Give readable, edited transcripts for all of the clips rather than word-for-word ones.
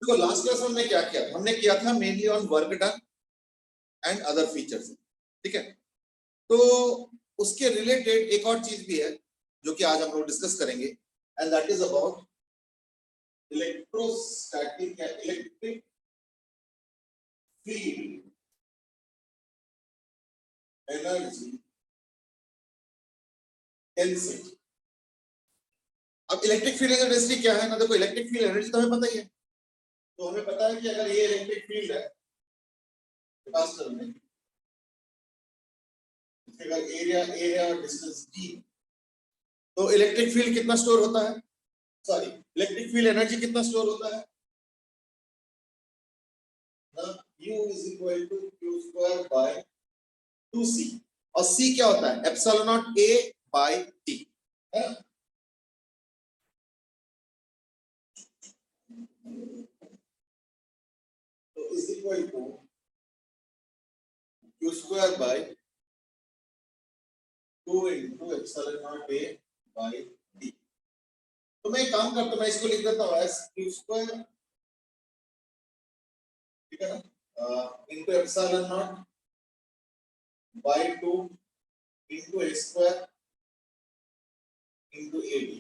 देखो last class में हमने क्या किया था, हमने किया था mainly on work done and other features, ठीक है। तो उसके रिलेटेड एक और चीज भी है जो कि आज हम लोग डिस्कस करेंगे, and that is about electrostatic electric field energy density. अब इलेक्ट्रिक फील्ड एनर्जी डेंसिटी क्या है ना, देखो इलेक्ट्रिक फील्ड एनर्जी तो हमें पता ही है, तो हमें पता है कि अगर ये इलेक्ट्रिक फील्ड है कैपेसिटर में, अगर एरिया और डिस्टेंस d, तो इलेक्ट्रिक फील्ड कितना स्टोर होता है, सॉरी इलेक्ट्रिक फील्ड एनर्जी कितना स्टोर होता है ना, U is equal to Q square by 2C, और C क्या होता है epsilon not A by T, है ना। तो is equal to Q square by 2 into epsilon not A by T। तो मैं एक काम करता हूं, मैं इसको लिख देता हूं एज Q square, ठीक है ना, into epsilon not by 2 into A square into AD।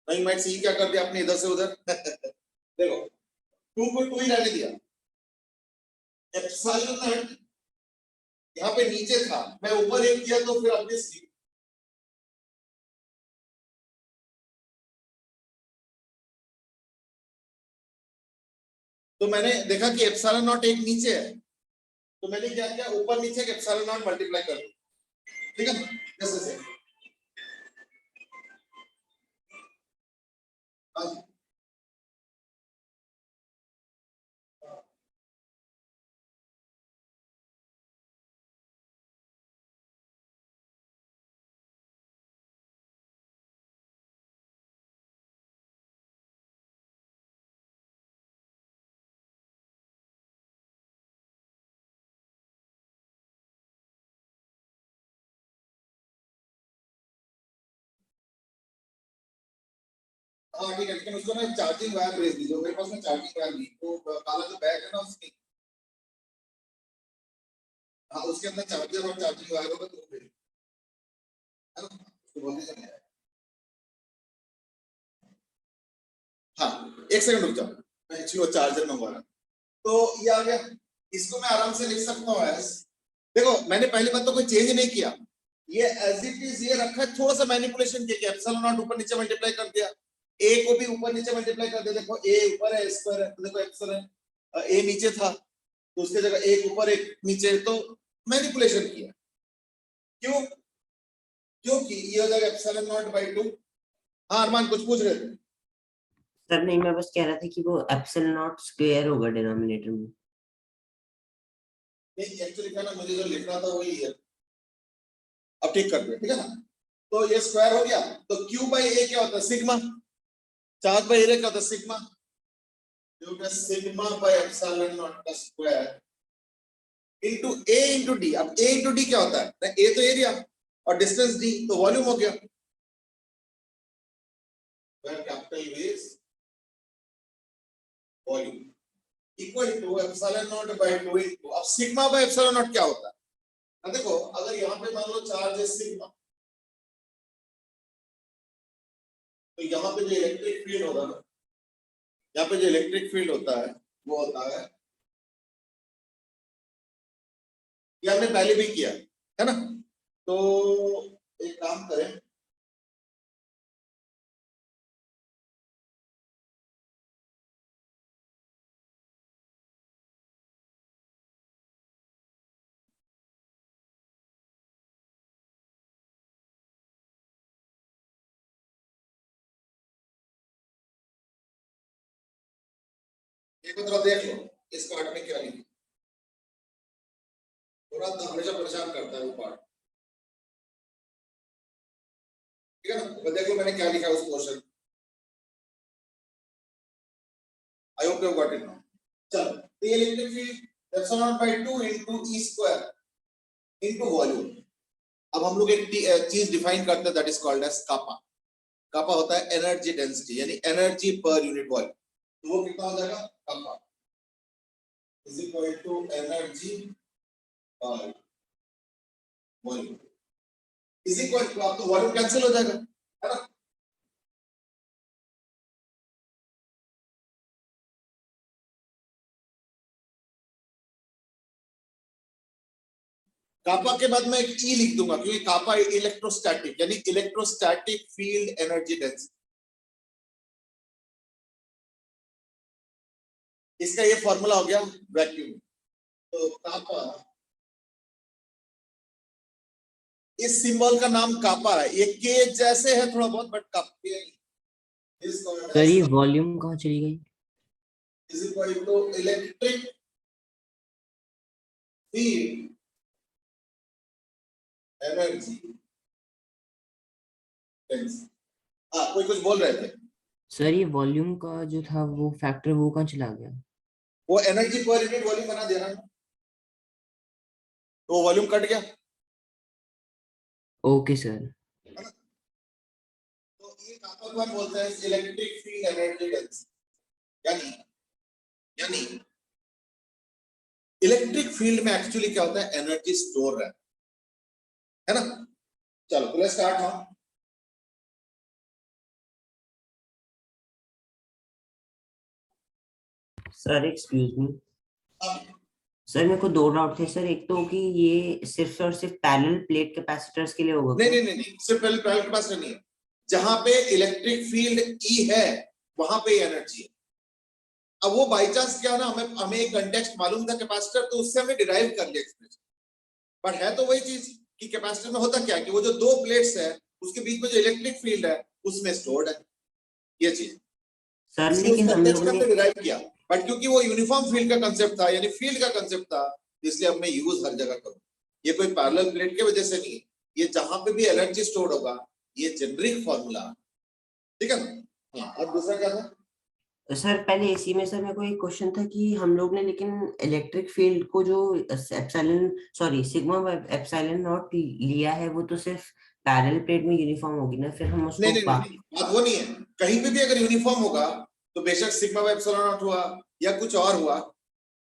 नहीं मैं सी क्या कर दिया आपने इधर से उधर देखो 2 को 2 ही रहने दिया, एप्सिलॉन नॉट यहाँ पे नीचे था, मैं ऊपर एक किया तो फिर ऑब्वियसली तो मैंने देखा कि एप्सिलॉन नॉट एक नीचे है, तो मैंने क्या किया ऊपर नीचे एक एप्सिलॉन नॉट मल्टीप्लाई कर दिया, ठीक है ना, जैसे से हाँ हाँ ठीक है, लेकिन उसको ना चार्जिंग वायर भेज दीजिए, मेरे पास में चार्जिंग वायर नहीं, तो काला जो बैग है ना उसके, हाँ उसके अंदर चार्जर और चार्जिंग वायर होगा तो भेज, है ना, उसको बोल दीजिए। हाँ एक सेकंड रुक जाओ, मैं एक्चुअली वो चार्जर मंगवा रहा हूँ। तो ये आ गया, इसको मैं आराम से लिख सकता हूँ एज, देखो मैंने पहली बात तो कोई चेंज नहीं किया, ये एज इट इज ये रखा है, थोड़ा सा मैनिपुलेशन किया, एप्सिलॉन नॉट ऊपर नीचे मल्टीप्लाई कर दिया, ए को भी ऊपर नीचे मल्टीप्लाई कर दिया, देखो ए ऊपर है स्क्वायर है, तो देखो एप्सिलॉन ए नीचे था तो उसके जगह एक ऊपर एक नीचे, तो मैनिपुलेशन किया, क्यों, क्योंकि ये हो जाएगा एप्सिलॉन नॉट बाय 2। हाँ अरमान कुछ पूछ रहे थे सर? नहीं, मैं बस कह रहा था कि वो एप्सिलॉन नॉट स्क्वायर होगा डिनोमिनेटर में। नहीं एक्चुअली क्या ना, मुझे जो लिखना था वही है, अब ठीक कर दिया, ठीक है ना। तो ये स्क्वायर हो गया, तो Q बाई ए क्या होता है सिग्मा, चार्ज बाई एरिया क्या होता है सिग्मा, जो कि सिग्मा बाई एप्सिलॉन नॉट का square into A into D। अब A इनटू D क्या होता है, A तो एरिया और डिस्टेंस D तो वॉल्यूम हो गया, where capital V is volume equal to epsilon naught by 2 into, अब सिग्मा बाय एप्सिलॉन नॉट क्या होता है ना, देखो अगर यहाँ पे मान लो चार्ज है सिग्मा, तो यहाँ पे जो इलेक्ट्रिक फील्ड होगा ना, यहाँ पे जो इलेक्ट्रिक फील्ड होता है वो होता है, ये हमने पहले भी किया है ना, तो एक काम करें, एक बार देख लो इस पार्ट में क्या लिखा, थोड़ा तो हमेशा परेशान करता है वो पार्ट, ठीक है ना। तो देख लो मैंने क्या लिखा है उस portion, I hope you got it now. चलो तो ये electric field epsilon naught by 2 into E square into volume. अब हम लोग एक चीज डिफाइन करते हैं that is called as kappa. Kappa होता है एनर्जी डेंसिटी, यानी एनर्जी पर यूनिट वॉल्यूम, तो वो कितना हो जाएगा kappa is equal to energy by volume is equal to, आप तो वॉल्यूम कैंसिल हो जाएगा, है ना? कापा के बाद मैं एक ई लिख दूंगा क्योंकि कापा इलेक्ट्रोस्टैटिक यानी इलेक्ट्रोस्टैटिक फील्ड एनर्जी डेंसिटी। इसका ये फॉर्मूला हो गया वैक्यूम। तो कापा, इस सिंबल का नाम कापा है, ये के जैसे है थोड़ा बहुत बट कापा सर ये वॉल्यूम कहाँ चली गई? Is equal to electric field energy density. हाँ, कोई कुछ बोल रहे थे? सर ये वॉल्यूम का जो था वो फैक्टर वो कहाँ चला गया? वो एनर्जी पर यूनिट वॉल्यूम बना दे रहा है, तो वॉल्यूम कट गया। Okay sir. तो ये कापा को हम बोलते हैं इलेक्ट्रिक फील्ड एनर्जी डेंसिटी। यानी इलेक्ट्रिक फील्ड में एक्चुअली क्या होता है, एनर्जी स्टोर है ना? चलो तो let's start now. Sir excuse me sir, मेरे को दो डाउट थे सर। एक तो कि ये सिर्फ और सिर्फ पैरेलल प्लेट कैपेसिटर्स के लिए होगा नहीं क्या? नहीं नहीं, सिर्फ पैरेलल कैपेसिटर नहीं है, जहां पे इलेक्ट्रिक फील्ड ई है वहां पे एनर्जी है। अब वो बाय चांस क्या ना, हमें एक कंटेक्स्ट मालूम था कैपेसिटर, तो उससे हमें डिराइव कर लिया एक्सप्रेशन। बट है तो वही चीज कि कैपेसिटर में होता क्या है कि वो जो दो प्लेट्स है उसके बीच में जो इलेक्ट्रिक फील्ड है उसमें स्टोर्ड है ये चीज। सर इसलिए लेकिन उसका हम टेक्स्ट लोगों हमने ने डिराइव किया, बट क्योंकि वो यूनिफॉर्म फील्ड का कांसेप्ट था यानी फील्ड का कांसेप्ट था, इसलिए अब मैं यूज हर जगह करूं। ये कोई पैरेलल प्लेट की वजह से नहीं है, ये जहां पे भी एनर्जी स्टोर्ड होगा ये जेनरिक फार्मूला, ठीक है ना? हाँ, अब दूसरा क्या था? सर पहले इसी में सर मेरे को एक क्वेश्चन था कि हम लोग ने लेकिन इलेक्ट्रिक फील्ड को जो एप्सिलॉन सिग्मा एप्सिलॉन नॉट लिया है वो तो सिर्फ पैरेलल प्लेट में यूनिफॉर्म होगी ना, फिर हम नहीं उसको नहीं नहीं, बात वो नहीं है। कहीं पे भी अगर यूनिफॉर्म होगा तो बेशक सिग्मा बाय एप्सिलॉन नॉट हुआ या कुछ और हुआ,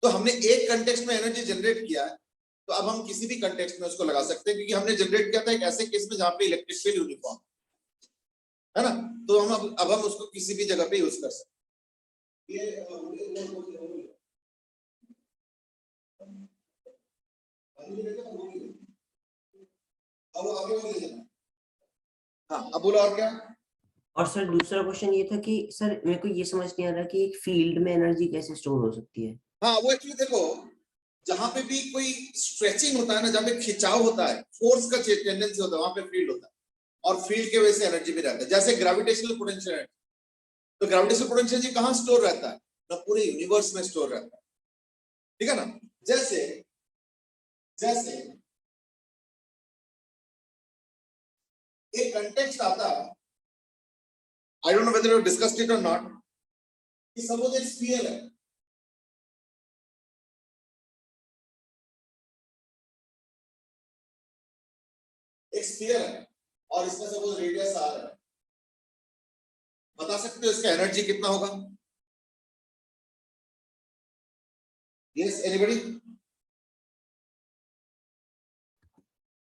तो हमने एक कंटेक्स्ट में एनर्जी जनरेट किया है, तो अब हम किसी भी कंटेक्स्ट में उसको लगा सकते हैं क्योंकि हमने जनरेट किया था एक ऐसे केस में जहां पे इलेक्ट्रिक फील्ड यूनिफॉर्म है ना, तो हम अब हम उसको किसी भी जगह पे यूज कर सकते हैं। हाँ, अब बोलो और क्या? और सर दूसरा क्वेश्चन ये था कि सर मेरे को ये समझ नहीं आ रहा कि एक फील्ड में एनर्जी कैसे स्टोर हो सकती है? हाँ, वो एक्चुअली देखो, जहां पे भी कोई स्ट्रेचिंग होता है ना, जहां पे खिंचाव होता है, फोर्स का टेंडेंसी होता है, वहां पे फील्ड होता है, और फील्ड के वजह से एनर्जी भी रहता है। जैसे ग्रेविटेशनल पोटेंशियल है, तो ग्रेविटेशनल पोटेंशियल जी कहाँ स्टोर रहता है ना, पूरे यूनिवर्स में स्टोर रहता है, ठीक है ना? जैसे जैसे एक कंटेक्स्ट आता है, I don't know whether you discussed it और नॉट, कि सपोज एक स्फीयर है, एक स्फीयर है और इसका सपोज रेडियस आर है, बता सकते हो इसका एनर्जी कितना होगा? Yes anybody?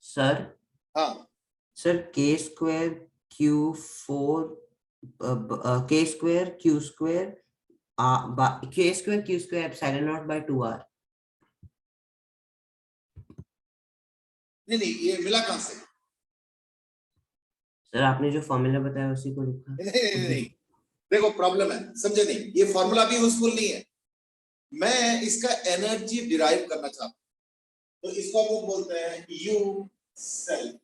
सर हाँ, sir k square q four k square q square k square q square epsilon naught by 2r। नहीं नहीं, ये मिला कहां से? सर आपने जो फॉर्मूला बताया उसी को लिखा। नहीं, देखो प्रॉब्लम है, समझे नहीं, ये फॉर्मूला भी यूजफुल नहीं है, मैं इसका एनर्जी डिराइव करना चाहता हूं, तो इसको हम लोग बोलते हैं यू सेल्फ,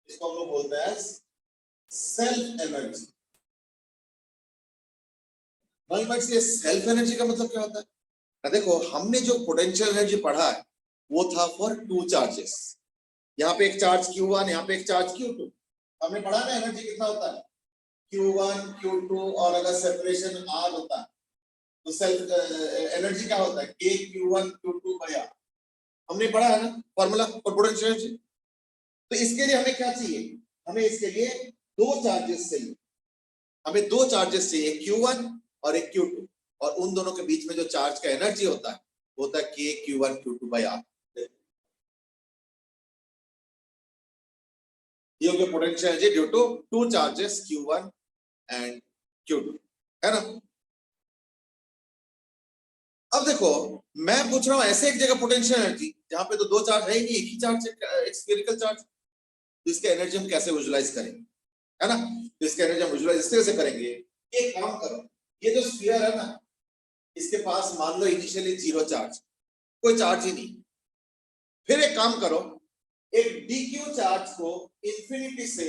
इसको हम लोग बोलते हैं सेल्फ एनर्जी। भाई बट ये सेल्फ एनर्जी का मतलब क्या होता है? देखो, हमने जो पोटेंशियल एनर्जी पढ़ा है वो था फॉर टू चार्जेस, यहाँ पे एक चार्ज Q1, यहाँ पे एक चार्ज Q2, हमने पढ़ा ना एनर्जी कितना होता है, Q1 Q2, और अगर सेपरेशन R होता है तो सेल्फ एनर्जी क्या होता है, K Q1 Q2 by R, हमने पढ़ा है ना फॉर्मूला फॉर पोटेंशियल एनर्जी। तो इसके लिए हमें क्या चाहिए, हमें इसके लिए दो चार्जेस चाहिए, हमें दो चार्जेस चाहिए, Q1 और एक Q2। और उन दोनों के बीच में जो चार्ज का एनर्जी होता है वो होता है k q1 q2 by r। ये हो गया potential energy due to two charges q1 and q2, है ना। अब देखो मैं पूछ रहा हूं ऐसे एक जगह पोटेंशियल एनर्जी जहां पे तो दो चार्ज है ही नहीं, एक ही चार्ज है, एक स्फेरिकल चार्ज, तो इसका एनर्जी हम कैसे विजुलाइज करेंगे, है ना। तो इसका एनर्जी हम विजुलाइज इस तरह से करेंगे, एक काम करो, ये जो स्फीयर है ना इसके पास मान लो इनिशियली जीरो चार्ज, कोई चार्ज ही नहीं। फिर एक काम करो, एक dq चार्ज को इंफिनिटी से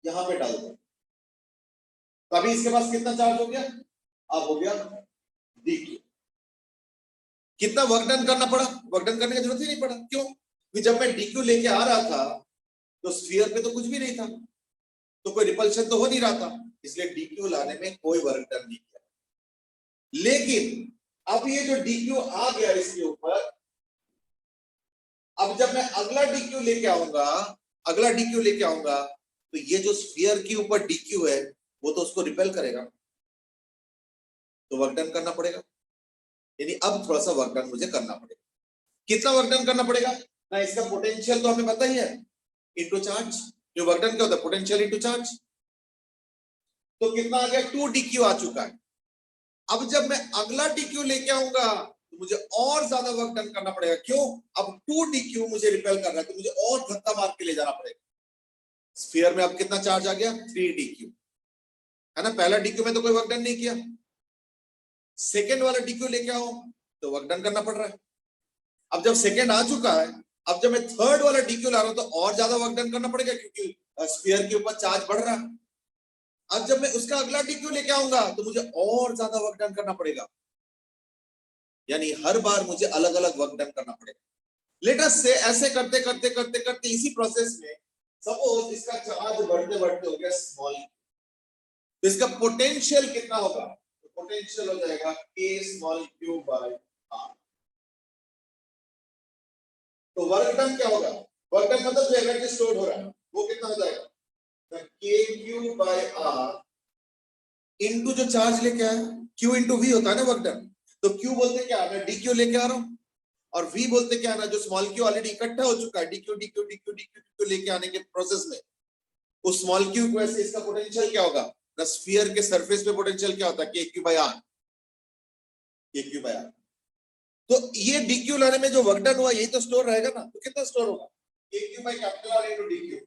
यहां पे डाल दो, तो अभी इसके पास कितना चार्ज हो गया, अब हो गया dq। कितना वर्क डन करना पड़ा, वर्क डन करने की जरूरत ही नहीं पड़ा, क्यों, क्योंकि जब मैं dq लेके आ रहा था तो स्फीयर पे तो कुछ भी नहीं था, तो कोई रिपल्शन तो हो नहीं रहा था, इसलिए dq लाने में कोई वर्क डन नहीं किया। लेकिन अब ये जो dq आ गया इसके ऊपर, अब जब मैं अगला dq लेके आऊंगा, अगला dq लेके आऊंगा, तो ये जो स्फीयर के ऊपर dq है वो तो उसको रिपेल करेगा, तो वर्क डन करना पड़ेगा। यानी अब थोड़ा सा वर्क डन मुझे करना पड़ेगा। कितना वर्क डन करना पड़ेगा ना, इसका पोटेंशियल तो हमें पता ही है, इनटू चार्ज। जो वर्क डन क्या होता है, पोटेंशियल इनटू चार्ज। तो कितना आ गया, 2dq आ चुका है। अब जब मैं अगला dq लेके आऊंगा तो मुझे और ज्यादा वर्क डन करना पड़ेगा, क्यों, अब 2dq मुझे रिपेल कर रहा है, तो मुझे और धक्का मार के ले जाना पड़ेगा। स्फीयर में अब कितना चार्ज आ गया, 3dq, है ना। पहला dq में तो कोई वर्क डन नहीं किया, सेकेंड वाला dq लेके आओ तो वर्क डन करना पड़ रहा है। अब जब सेकेंड आ चुका है, अब जब मैं थर्ड वाला dq ला रहा हूं तो और ज्यादा वर्क डन करना पड़ेगा, क्योंकि स्फीयर के ऊपर चार्ज बढ़ रहा है। अब जब मैं उसका अगला dq लेके आऊंगा तो मुझे और ज्यादा वर्क डन करना पड़ेगा, यानी हर बार मुझे अलग अलग वर्क डन करना पड़ेगा। लेट अस से ऐसे करते करते करते करते इसी प्रोसेस में सपोज इसका चार्ज बढ़ते बढ़ते हो गया स्मॉल, तो इसका पोटेंशियल कितना होगा, तो पोटेंशियल हो जाएगा k small q by r। तो वर्क डन क्या होगा, वर्क डन मतलब जो एनर्जी स्टोर हो रहा है वो कितना हो जाएगा, k q by r into जो चार्ज लेके आया, q इनटू v होता है ना वर्क डन। तो q बोलते क्या, मैं dq लेके आ रहा हूं, और v बोलते क्या ना, जो स्मॉल q ऑलरेडी इकट्ठा हो चुका है dq dq dq dq dq लेके आने के प्रोसेस में, उस स्मॉल q की वजह से इसका पोटेंशियल क्या होगा, ना स्फीयर के सरफेस पे पोटेंशियल क्या होता है, kq by r, kq by r। तो ये dq लाने में जो वर्क डन हुआ यही तो स्टोर रहेगा ना, तो कितना स्टोर होगा, kq by capital R into dq।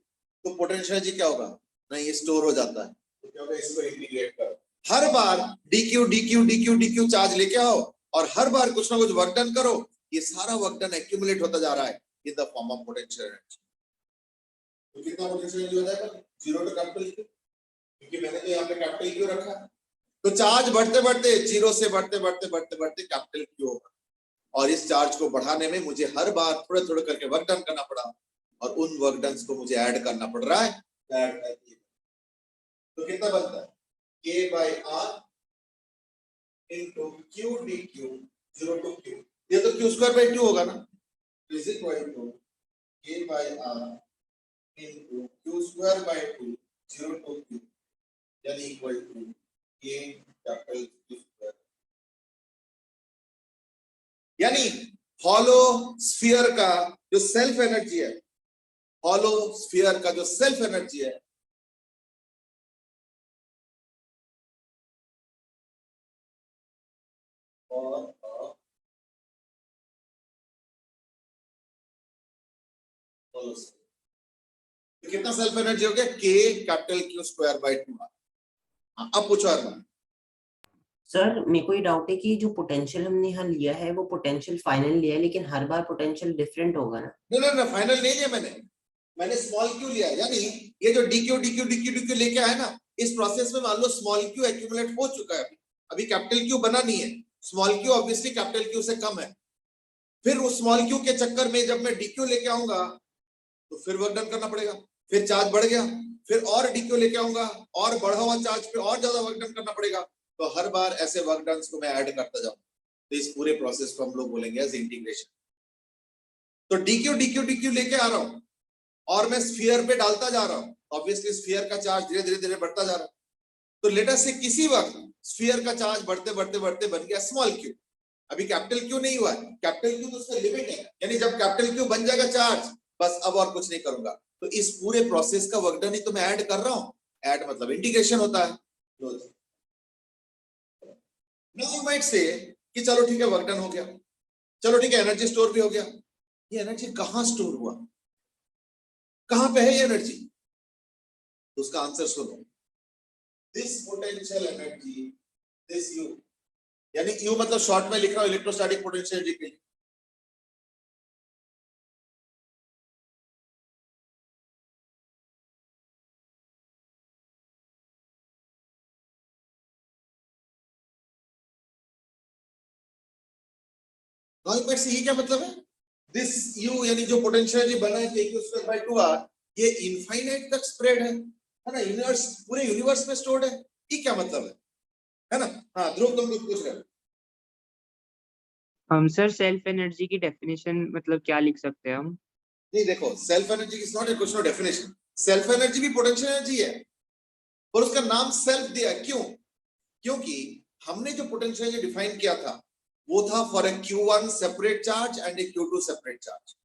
तो पोटेंशियल जी क्या होगा ना, ये स्टोर हो जाता है, तो क्या होगा, इसको इंटीग्रेट करो, हर बार dq dq dq dq charge लेके आओ और हर बार कुछ ना कुछ वर्क डन करो, ये सारा वर्क डन एक्यूमुलेट होता जा रहा है in the form of potential energy. तो कितना पोटेंशियल एनर्जी हो जाएगा, 0 टू कैपिटल Q, क्योंकि मैंने तो यहाँ पे कैपिटल Q रखा है। तो चार्ज बढ़ते बढ़ते 0 से बढ़ते बढ़ते बढ़ते बढ़ते कैपिटल Q होगा, और इस चार्ज को बढ़ाने में मुझे हर बार थोड़े थोड़े करके वर्क डन करना पड़ा, और उन वर्क डन को मुझे ऐड करना पड़ रहा है, तो कितना बनता है, k by r into q dq 0 to q, ये तो q स्क्वायर बाय 2 होगा ना, is equal to k by r into q square by 2 0 to q, यानी equal to k capital Q square. यानी हॉलो स्फीयर का जो self energy है, hollow sphere का जो सेल्फ एनर्जी है, और तो कितना सेल्फ एनर्जी हो गया, k capital Q square by 2। अब पूछो अरमान। सर मेरे को ये डाउट है कि जो पोटेंशियल हमने यहाँ लिया है वो पोटेंशियल फाइनल लिया है, लेकिन हर बार पोटेंशियल डिफरेंट होगा ना। नहीं फाइनल नहीं लिया मैंने स्मॉल q लिया, यानी ये जो dq dq dq dq लेके आया ना, इस प्रोसेस में मान लो स्मॉल q एक्यूमुलेट हो चुका है, अभी कैपिटल Q बना नहीं है, small q obviously capital Q से कम है। फिर उस स्मॉल q के चक्कर में जब मैं dq लेके आऊंगा तो फिर वर्क डन करना पड़ेगा, फिर चार्ज बढ़ गया, फिर और dq लेके आऊंगा और बढ़ा हुआ चार्ज पे और ज्यादा वर्क डन करना पड़ेगा, तो हर बार ऐसे वर्क डन को मैं ऐड करता जाऊं, तो इस पूरे प्रोसेस को हम लोग बोलेंगे एज इंटीग्रेशन। तो dq dq dq लेके आ रहा हूं और मैं स्फीयर पे डालता जा रहा हूं, ऑब्वियसली स्फीयर का चार्ज धीरे धीरे धीरे बढ़ता जा रहा है, तो लेट अस से किसी वक्त स्फीयर का चार्ज बढ़ते बढ़ते बढ़ते बन गया स्मॉल क्यू, अभी कैपिटल क्यू नहीं हुआ है, कैपिटल क्यू तो उसका लिमिट है, यानी जब कैपिटल क्यू बन जाएगा चार्ज बस अब और कुछ नहीं करूंगा। तो इस पूरे प्रोसेस का वर्क डन ही तो मैं ऐड कर रहा हूं, ऐड मतलब इंटीग्रेशन होता है। नाउ यू माइट से कि चलो ठीक है वर्क डन हो गया, चलो ठीक है एनर्जी स्टोर भी हो गया, ये एनर्जी कहां स्टोर हुआ, कहां पे है ये एनर्जी? तो उसका आंसर सुनो, this potential energy, this you, यानी यू मतलब शॉर्ट में लिख रहा हूं इलेक्ट्रोस्टैटिक पोटेंशियल एनर्जी के लिए, से ये क्या मतलब है? दिस यू यानी जो पोटेंशियल एनर्जी बना है k2/2r, ये इनफाइनाइट तक स्प्रेड है ना, यूनिवर्स पूरे यूनिवर्स में स्टोर्ड है, ये क्या मतलब है ना? हाँ ध्रुव तुम कुछ पूछ रहे हो। हम सर सेल्फ एनर्जी की डेफिनेशन मतलब क्या लिख सकते हैं हम? नहीं देखो, self energy is not a question of definition, self energy भी पोटेंशियल एनर्जी है और उसका नाम सेल्फ दिया, क्यों? क्योंकि हमने जो पोटेंशियल एनर्जी डिफाइन किया था वो था for a Q1 separate charge and A Q2 separate charge,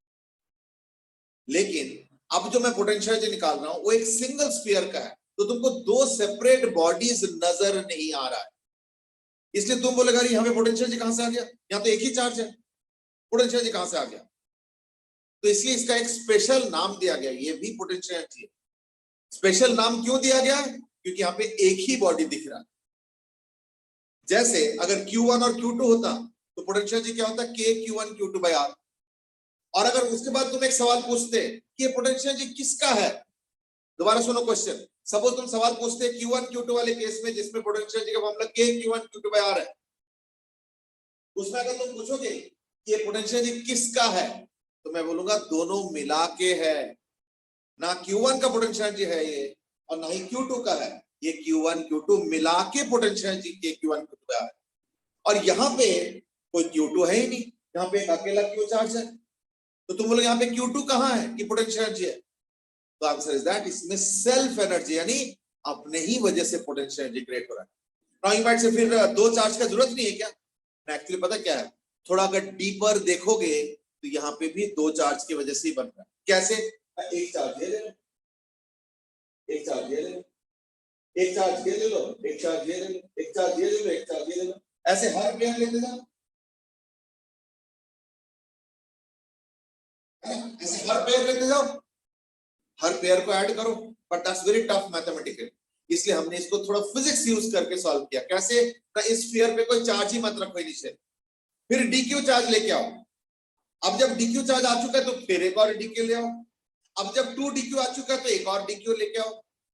लेकिन अब जो मैं पोटेंशियल एनर्जी निकाल रहा हूं वो एक सिंगल स्फीयर का है, तो तुमको दो सेपरेट बॉडीज नजर नहीं आ रहा है, इसलिए तुम बोलेगा यहाँ पे पोटेंशियल एनर्जी कहां से आ गया, यहाँ तो एक ही चार्ज है, पोटेंशियल एनर्जी कहां से आ गया? तो इसलिए इसका एक स्पेशल नाम दिया गया, ये भी पोटेंशियल एनर्जी है। स्पेशल नाम क्यों दिया गया? क्योंकि यहाँ पे एक ही बॉडी दिख रहा है। जैसे अगर Q1 और Q2 होता तो पोटेंशियल एनर्जी क्या होता? k Q1 Q2/r। और अगर उसके बाद तुम एक सवाल पूछते कि ये पोटेंशियल एनर्जी किसका है, दोबारा सुनो क्वेश्चन, सपोज तुम सवाल पूछते Q1 Q2 वाले केस में जिसमें पोटेंशियल एनर्जी का फॉर्मूला k Q1 Q2/r है, उसमें अगर तुम पूछोगे कि ये पोटेंशियल एनर्जी किसका है, तो मैं बोलूंगा दोनों मिला के है, ना Q1 का पोटेंशियल एनर्जी है ये और ना ही Q2 का है, ये Q1 Q2 मिला के पोटेंशियल एनर्जी के Q1 Q2 है। और यहाँ पे कोई Q2 है ही नहीं, यहाँ पे एक अकेला Q चार्ज है, तो तुम बोलोगे यहाँ पे Q2 कहाँ है कि पोटेंशियल एनर्जी है? तो आंसर इज दैट इसमें सेल्फ एनर्जी यानी अपने ही वजह से पोटेंशियल एनर्जी क्रिएट हो रहा है। नाउ इनवर्ट से फिर दो चार्ज का जरूरत नहीं है क्या? एक्चुअली पता क्या है, थोड़ा अगर डीपर देखोगे तो यहाँ पे भी दो चार्ज की वजह से ही बन रहा है। कैसे? एक चार्ज ये ले लो, एक चार्ज ये ले लो, एक चार्ज ये ले लो, एक चार्ज ये ले लो, एक चार्ज ये ले लो, एक चार्ज ये ले लो, ऐसे हर पेयर लेते जाओ, ऐसे हर पेयर लेते जाओ, हर पेयर को ऐड करो, but that's very tough mathematical, इसलिए हमने इसको थोड़ा फिजिक्स यूज करके सॉल्व किया। कैसे? इस स्फीयर पे कोई चार्ज ही मत रखो इनिशियल, फिर डीक्यू चार्ज लेके आओ, अब जब डीक्यू चार्ज आ चुका है तो फिर एक और डीक्यू ले आओ, अब जब 2 डीक्यू आ चुका है तो एक और डीक्यू लेके आओ,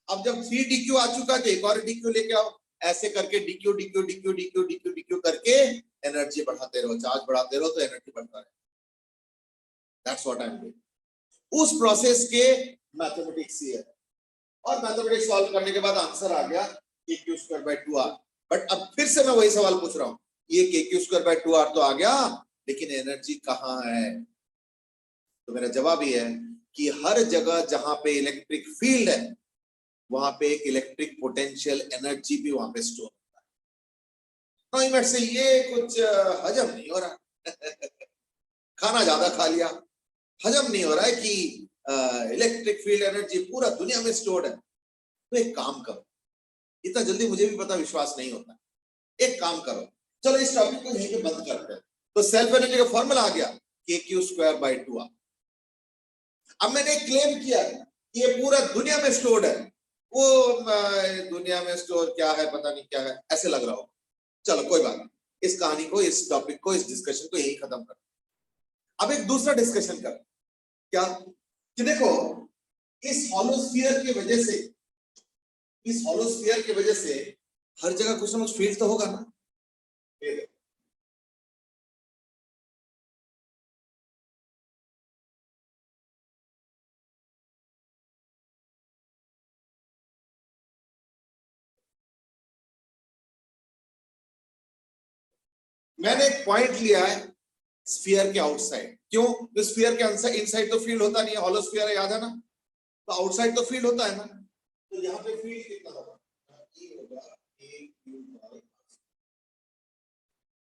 अब जब 3 डीक्यू आ चुका है तो एक और डीक्यू लेके आओ, ऐसे करके dq dq dq dq dq dq करके एनर्जी बढ़ाते रहो, चार्ज बढ़ाते रहो तो एनर्जी बढ़ता रहे। That's what I am doing. उस प्रोसेस के मैथमेटिक्स ही है, और मैथमेटिक्स सॉल्व करने के बाद आंसर आ गया k²/2r। बट अब फिर से मैं वही सवाल पूछ रहा हूं, ये k²/2r तो आ गया, लेकिन एनर्जी कहां है? तो मेरा जवाब ये है कि हर जगह जहां पे इलेक्ट्रिक फील्ड है वहां पे एक इलेक्ट्रिक पोटेंशियल एनर्जी भी वहां पे स्टोर होता है। से ये कुछ हजम नहीं हो रहा खाना ज्यादा खा लिया, हजम नहीं हो रहा है कि इलेक्ट्रिक फील्ड एनर्जी पूरा दुनिया में स्टोर्ड है। तो एक काम करो, इतना जल्दी मुझे भी पता विश्वास नहीं होता, एक काम करो, चलो इस टॉपिक को यहीं पे बंद करते हैं। तो सेल्फ एनर्जी का फॉर्मूला आ गया k²/2r। अब मैंने क्लेम किया कि ये पूरा दुनिया में स्टोर्ड है, वो दुनिया में स्टोर क्या है पता नहीं क्या है, ऐसे लग रहा हो। चलो कोई बात नहीं, इस कहानी को, इस टॉपिक को, इस डिस्कशन को यही खत्म कर। अब एक दूसरा डिस्कशन कर, क्या कि देखो इस हॉलोस्फीयर की वजह से, इस हॉलोस्फीयर की वजह से हर जगह कुछ ना कुछ फील्ड तो होगा ना। मैंने एक पॉइंट लिया है स्फीयर के आउटसाइड, क्यों? तो स्फीयर के इनसाइड तो फील्ड होता नहीं है, हॉलो स्फीयर है, याद है ना, तो आउटसाइड तो फील्ड होता है ना। तो यहाँ पे फील्ड कितना होगा? E होगा AQ/R।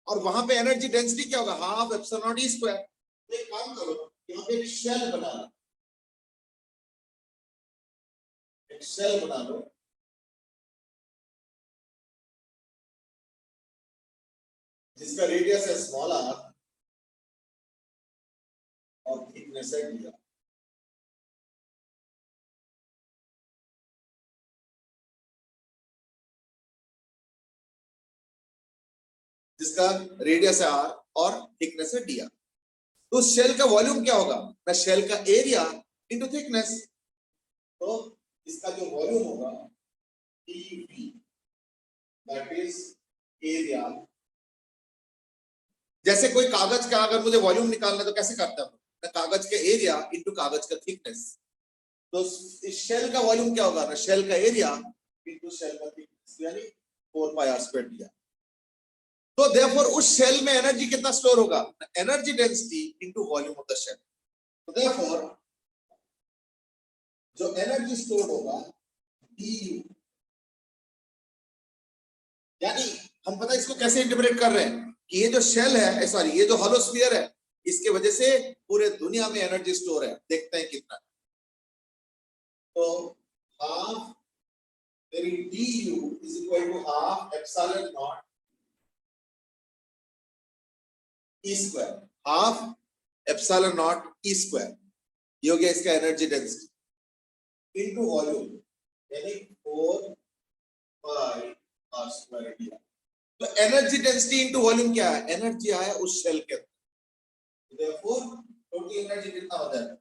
और वहां पे एनर्जी डेंसिटी क्या होगा, half epsilon naught E square. तो एक काम करो, यहाँ पे एक शेल बना लो, एक शेल बना लो, जिसका रेडियस है स्मॉल r और थिकनेस है d। जिसका रेडियस है r और थिकनेस है dr। तो शेल का वॉल्यूम क्या होगा ना, शेल का एरिया इनटू थिकनेस। तो इसका जो वॉल्यूम होगा dV, दैट इज एरिया। जैसे कोई कागज का अगर मुझे वॉल्यूम निकालना है तो कैसे करता हूं, ना कागज का एरिया इनटू कागज का थिकनेस। तो इस शेल का वॉल्यूम क्या होगा ना, शेल का एरिया इनटू शेल का थिकनेस, यानी 4πr² दिया। तो देयरफॉर उस शेल में एनर्जी कितना स्टोर होगा, energy density into volume of the shell. तो देयरफॉर जो एनर्जी स्टोर होगा du, यानी हम पता है इसको कैसे इंटरप्रेट कर रहे हैं कि ये जो शेल है, सॉरी ये जो हॉलो स्फीयर है, इसके वजह से पूरे दुनिया में एनर्जी स्टोर है। देखते हैं कितना। तो हाफ मेरी du is equal to half epsilon naught E square, half epsilon naught E square, ये हो गया इसका एनर्जी डेंसिटी इनटू वॉल्यूम, यानी 4πr² दिया। तो एनर्जी डेंसिटी इनटू वॉल्यूम क्या है, एनर्जी आया उस शेल के अंदर। देयरफॉर टोटल एनर्जी कितना हो जाएगा,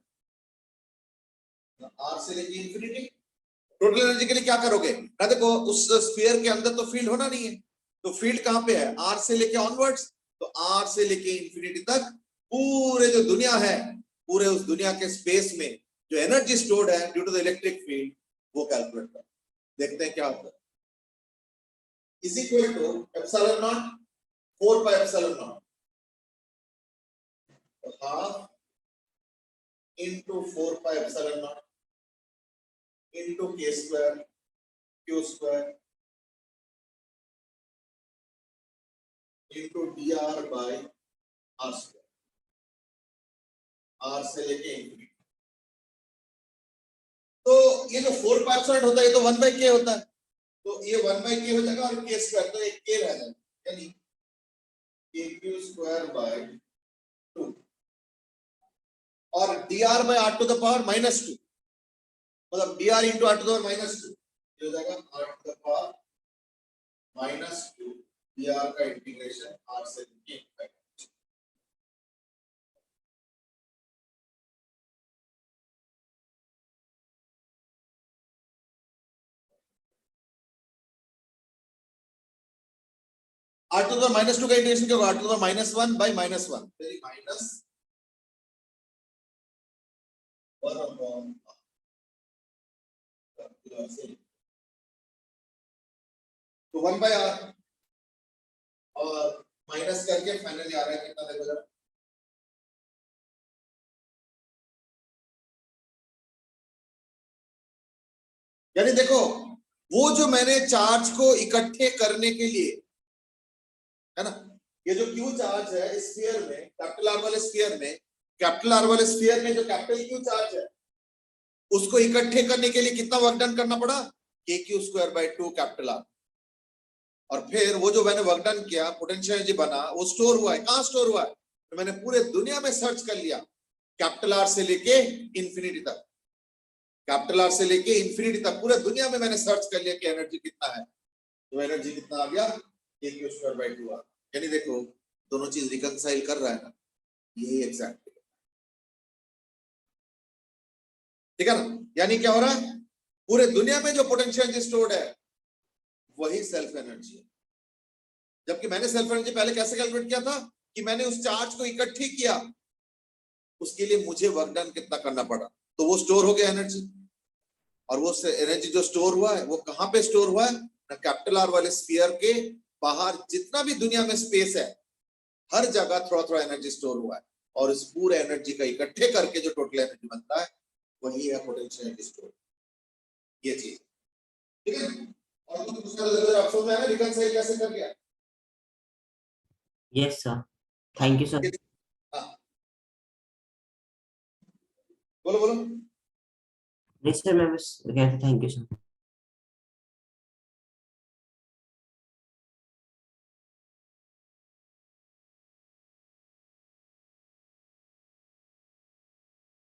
r से लेके इंफिनिटी। टोटल एनर्जी के लिए क्या करोगे ना, देखो उस स्फीयर के अंदर तो फील्ड होना नहीं है, तो फील्ड कहां पे है, r से लेके ऑनवर्ड्स। तो r से लेके इंफिनिटी तक पूरे जो दुनिया है, पूरे उस दुनिया के स्पेस में जो एनर्जी स्टोर्ड है due to the electric field, वो कैलकुलेट करो। देखते हैं क्या होता है। Is equal to epsilon naught 4πε0, तो half into 4πε0 into k square q square into dr by r square, r से लेके इंफिनिटी। तो ये जो 4πε0 होता है ये तो 1/k होता है, तो ये 1/k हो जाएगा और k स्क्वायर, तो एक k रह जाएगा, यानी kq स्क्वायर बाय 2 और dr by r to the power -2, मतलब dr into r to the power -2, ये हो जाएगा r to the power -2 dr का इंटीग्रेशन r से लेके r टू द पावर -2 का इंटीग्रेशन क्या होगा, r to the power -1 by -1, यानी -1 अपॉन तो 1/r और माइनस करके फाइनली आ रहा है कितना, देखो जरा, यानी देखो वो जो मैंने चार्ज को इकट्ठे करने के लिए, है ना, ये जो क्यू चार्ज है स्फीयर में, कैपिटल आर वाले स्फीयर में, कैपिटल आर वाले स्फीयर में जो कैपिटल क्यू चार्ज है, उसको इकट्ठे करने के लिए कितना वर्क डन करना पड़ा, kq² बाय 2 कैपिटल आर। और फिर वो जो मैंने वर्क डन किया, पोटेंशियल एनर्जी बना, वो स्टोर हुआ है, कहां स्टोर हुआ है, तो मैंने पूरे दुनिया में सर्च कर लिया, कैपिटल आर से लेके इंफिनिटी तक, कैपिटल आर से लेके इंफिनिटी तक पूरे दुनिया में मैंने सर्च कर लिया कि एनर्जी कितना है, तो एनर्जी कितना आ गया, kq² बाय 2r। यानी देखो दोनों चीज रिकंसाइल कर रहा है ना, यही एग्जैक्ट, ठीक है ना। यानी क्या हो रहा है, पूरे दुनिया में जो पोटेंशियल एनर्जी स्टोर्ड है वही सेल्फ एनर्जी है। जबकि मैंने सेल्फ एनर्जी पहले कैसे कैलकुलेट किया था कि मैंने उस चार्ज को इकट्ठी किया, उसके लिए मुझे वर्क डन कितना करना पड़ा, तो वो स्टोर हो गया एनर्जी। और वो एनर्जी जो स्टोर हुआ है वो कहां पे स्टोर हुआ है ना, कैपिटल आर वाले स्फीयर के बाहर जितना भी दुनिया में स्पेस है, हर जगह थोड़ा थोड़ा एनर्जी स्टोर हुआ है, और इस पूरे एनर्जी का इकट्ठे करके जो टोटल एनर्जी बनता है वही है पोटेंशियल एनर्जी स्टोर, ये चीज, ठीक है। और तो दूसरा ऑप्शन में है ना रिकंसाइल कैसे कर गया। Yes sir, thank you sir. हाँ बोलो बोलो। नहीं सर, मैं बस कहता थैंक यू सर।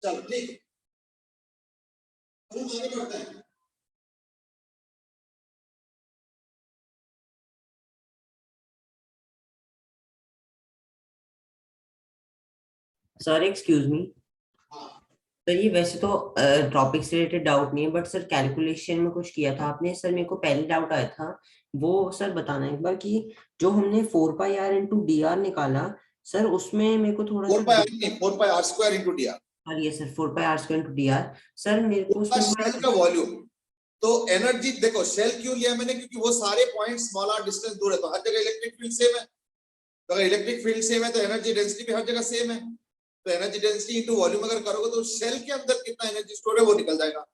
चलो ठीक है, अब हम आगे बढ़ते हैं। सर एक्सक्यूज मी, हाँ सर ये वैसे तो टॉपिक से रिलेटेड डाउट नहीं है, बट सर कैलकुलेशन में कुछ किया था आपने सर, मेरे को पहले डाउट आया था वो सर बताना एक बार कि जो हमने 4πr/dr निकाला सर, उसमें मेरे को थोड़ा फोर सा पाई आर नहीं, 4πr² into D R. Sir, ये सर 4πr² सर मेरे को उसका उसमें शेल थोड़ा का वॉल्यूम, तो एनर्जी देखो शेल क्यों लिया मैंने, क्योंकि वो सारे पॉइंट स्मॉल आर डिस्टेंस दूर है, तो हर जगह इलेक्ट्रिक फील्ड सेम है। तो अगर इलेक्ट्रिक फील्ड सेम है तो एनर्जी डेंसिटी भी हर जगह सेम है। तो एनर्जी डेंसिटी इनटू वॉल्यूम अगर करोगे तो शेल के अंदर कितना एनर्जी स्टोर है वो निकल जाएगा।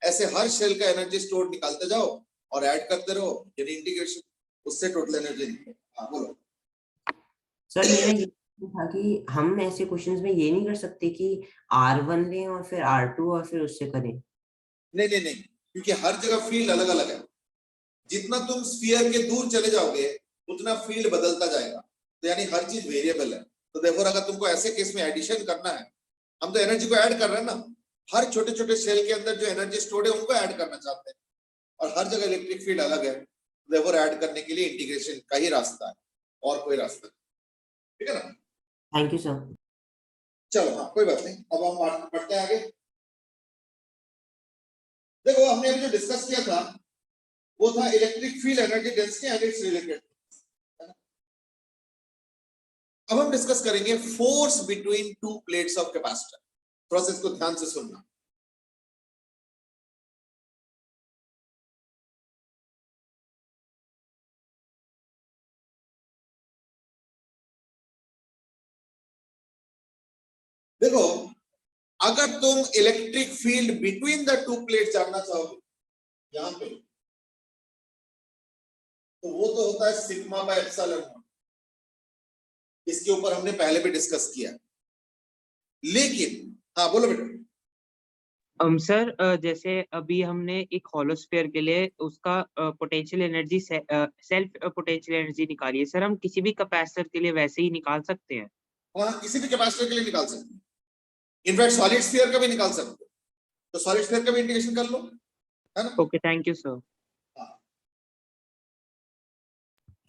ऐसे हर शेल का एनर्जी स्टोर निकालते जाओ और ऐड करते रहो, यानी इंटीग्रेशन, उससे टोटल एनर्जी। हाँ बोलो। सर मेरा ये था कि हम ऐसे क्वेश्चंस में ये नहीं कर सकते कि R1 लें और फिर R2 और फिर उससे करें। नहीं नहीं नहीं, क्योंकि हर जगह फील्ड अलग अलग है। जितना तुम स्फीयर के दूर चले जाओगे उतना फील्ड बदलता जाएगा, तो यानी हर चीज वेरिएबल है। तो देखो अगर तुमको ऐसे केस में एडिशन करना है, हम तो एनर्जी को ऐड कर रहे हैं ना, हर छोटे छोटे सेल के अंदर जो एनर्जी स्टोर्ड है उनको ऐड करना चाहते हैं, और हर जगह इलेक्ट्रिक फील्ड अलग है, देयरफॉर ऐड करने के लिए इंटीग्रेशन का ही रास्ता है, और कोई रास्ता नहीं। ठीक है ना। Thank you sir. चलो हाँ कोई बात नहीं, अब हम बढ़ते हैं आगे। देखो हमने अभी जो डिस्कस किया था वो था electric field energy density and it's related. अब हम डिस्कस करेंगे force between two plates of capacitor. थोड़ा सा इसको ध्यान से सुनना। देखो अगर तुम electric field between the two plate जानना चाहोगे यहां पे, तो वो तो होता है सिग्मा बाय एप्सिलॉन नॉट। इसके ऊपर हमने पहले भी डिस्कस किया, लेकिन हाँ बोलो बेटा। सर जैसे अभी हमने एक हॉलोस्फीयर के लिए उसका potential energy self potential energy निकाली है सर, हम किसी भी कैपेसिटर के लिए वैसे ही निकाल सकते हैं। हाँ किसी भी कैपेसिटर के लिए निकाल सकते हैं, इनफैक्ट सॉलिड स्फीयर का भी निकाल सकते हो, तो सॉलिड स्फीयर का भी इंटीग्रेशन कर लो, है ना। Okay thank you sir. हाँ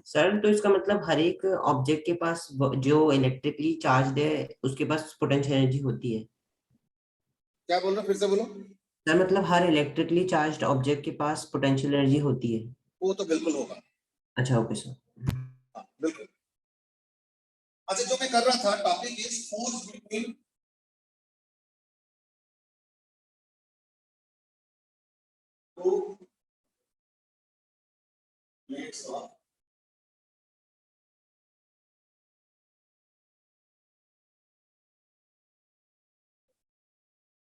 सर तो इसका मतलब हर एक ऑब्जेक्ट के पास जो इलेक्ट्रिकली चार्ज है उसके पास पोटेंशियल एनर्जी होती है। क्या बोल रहे हो, फिर से बोलो। सर मतलब हर इलेक्ट्रिकली चार्ज ऑब्जेक्ट के पास पोटेंशियल एनर्जी होती है। वो तो बिल्कुल होगा। अच्छा ओके सर। हाँ बिल्कुल। अच्छा जो मैं कर रहा था topic is force between two plates of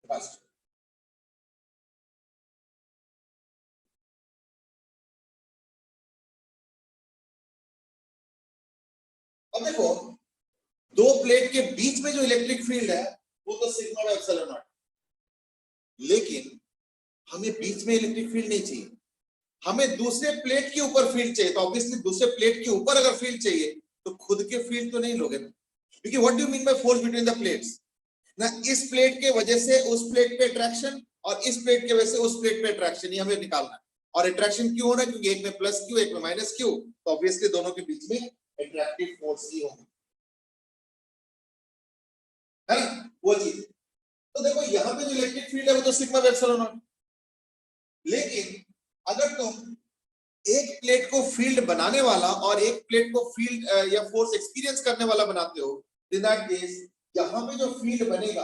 capacitor. अब देखो दो प्लेट के बीच में जो इलेक्ट्रिक फील्ड है वो तो सिग्मा बाय एप्सिलॉन नॉट, लेकिन हमें बीच में इलेक्ट्रिक फील्ड नहीं चाहिए, हमें दूसरे प्लेट के ऊपर फील्ड चाहिए। तो ऑब्वियसली दूसरे प्लेट के ऊपर अगर फील्ड चाहिए तो खुद के फील्ड तो नहीं लोगे ना, क्योंकि what do you mean by force between the plates, ना इस प्लेट के वजह से उस प्लेट पे अट्रैक्शन और इस प्लेट के वजह से उस प्लेट पे अट्रैक्शन, ये हमें निकालना है। और अट्रैक्शन क्यों हो रहा है, क्योंकि एक में प्लस क्यू एक में माइनस क्यू, तो ऑब्वियसली दोनों के बीच में अट्रैक्टिव फोर्स ही होगा, है ना वो चीज। तो देखो यहाँ पे जो इलेक्ट्रिक फील्ड है वो तो सिग्मा बाय एप्सिलॉन नॉट, लेकिन अगर तुम एक प्लेट को फील्ड बनाने वाला और एक प्लेट को फील्ड या फोर्स एक्सपीरियंस करने वाला बनाते हो, इन दैट केस यहां पे जो फील्ड बनेगा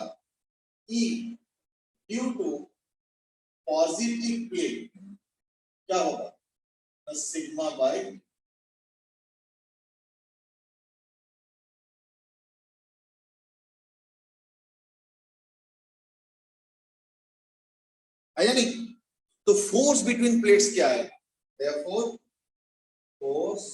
E due to positive plate क्या होगा, सिग्मा बाय है या नहीं। तो फोर्स बिटवीन प्लेट्स क्या है, therefore force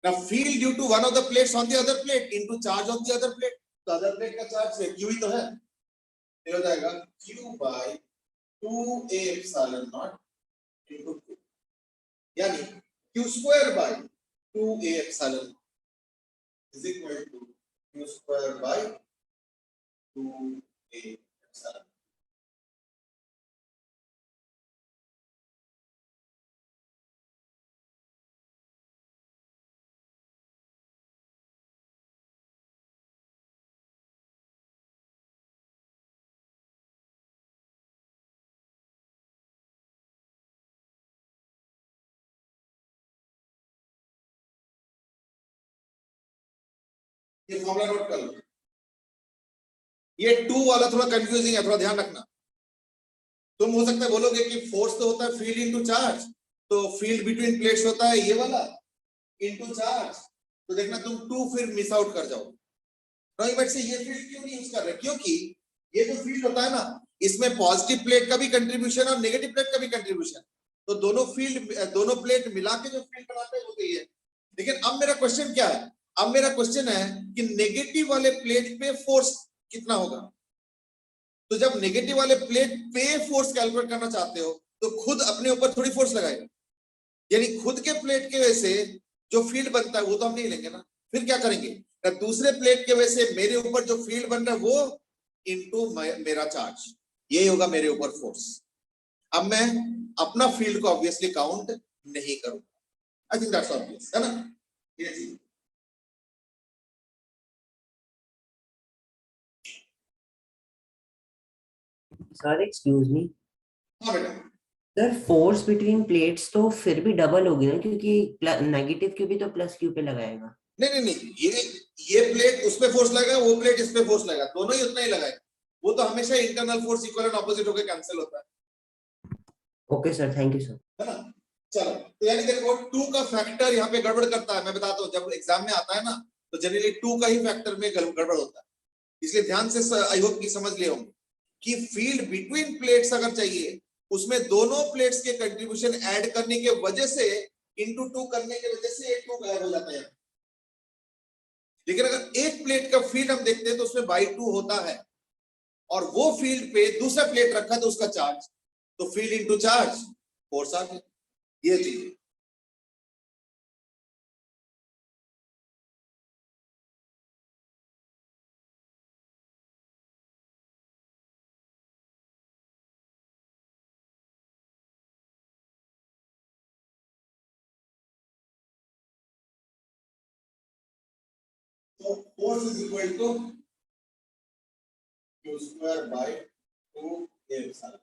now field due to one of the plates on the other plate into charge on the other plate, तो other plate का charge है q ही तो है, ये हो जाएगा q by 2a epsilon naught into 2, यानी q square by 2a epsilon is equal to q square by 2a epsilon. ये फॉर्मूला नोट कर लो, ये 2 वाला थोड़ा कंफ्यूजिंग है, थोड़ा ध्यान रखना। तुम हो सकता है बोलोगे कि फोर्स तो होता है फील्ड इनटू चार्ज, तो फील्ड बिटवीन प्लेट्स होता है ये वाला इनटू चार्ज, तो देखना तुम 2 फिर मिस आउट कर जाओ। बट से ये फील्ड क्यों नहीं यूज कर रहे, क्योंकि ये जो फील्ड होता है ना, इसमें पॉजिटिव प्लेट का भी कंट्रीब्यूशन और नेगेटिव प्लेट का भी कंट्रीब्यूशन, तो दोनों प्लेट मिला के जो फील्ड बनाते हैं वो तो ये है। लेकिन अब मेरा क्वेश्चन क्या है, अब मेरा क्वेश्चन है कि नेगेटिव वाले प्लेट पे फोर्स कितना होगा। तो जब नेगेटिव वाले प्लेट पे फोर्स कैलकुलेट करना चाहते हो तो खुद अपने ऊपर थोड़ी फोर्स लगाएगा, यानी खुद के प्लेट के वजह से जो फील्ड बनता है वो तो हम नहीं लेंगे ना, फिर क्या करेंगे, दूसरे प्लेट के वजह से मेरे ऊपर जो फील्ड बन रहा है वो इनटू मेरा चार्ज, ये होगा मेरे ऊपर फोर्स। अब मैं अपना फील्ड को ऑब्वियसली काउंट नहीं करूंगा, आई थिंक दैट्स ऑब्वियस है ना, ये चीज। सर एक्सक्यूज मी, हाँ बेटा, सर फोर्स बिटवीन प्लेट्स तो फिर भी डबल होगी ना, क्योंकि नेगेटिव क्यू भी तो प्लस क्यू पे लगाएगा। नहीं, ये प्लेट उस पे फोर्स लगाएगा, वो प्लेट इस पे फोर्स लगाएगा, दोनों ही उतना ही लगाएगा, वो तो हमेशा internal force equal and opposite होकर कैंसिल होता है। Okay sir, thank you sir. है ना, चलो, तो यानी देखो 2 का फैक्टर यहाँ पे गड़बड़ करता है, मैं बताता हूँ, जब एग्जाम में आता है ना तो जनरली 2 का ही फैक्टर में गड़बड़ होता है, इसलिए ध्यान से आई होप की समझ लिए होंगे कि फील्ड बिटवीन प्लेट्स अगर चाहिए उसमें दोनों प्लेट्स के कंट्रीब्यूशन ऐड करने के वजह से इनटू 2 करने के वजह से 2 गायब हो जाता है। लेकिन अगर एक प्लेट का फील्ड हम देखते हैं तो उसमें बाई 2 होता है, और वो फील्ड पे दूसरा प्लेट रखा तो उसका चार्ज, तो फील्ड इनटू चार्ज फोर्स आ गया, ये चीज। तो force is equal to q square by 2a epsilon.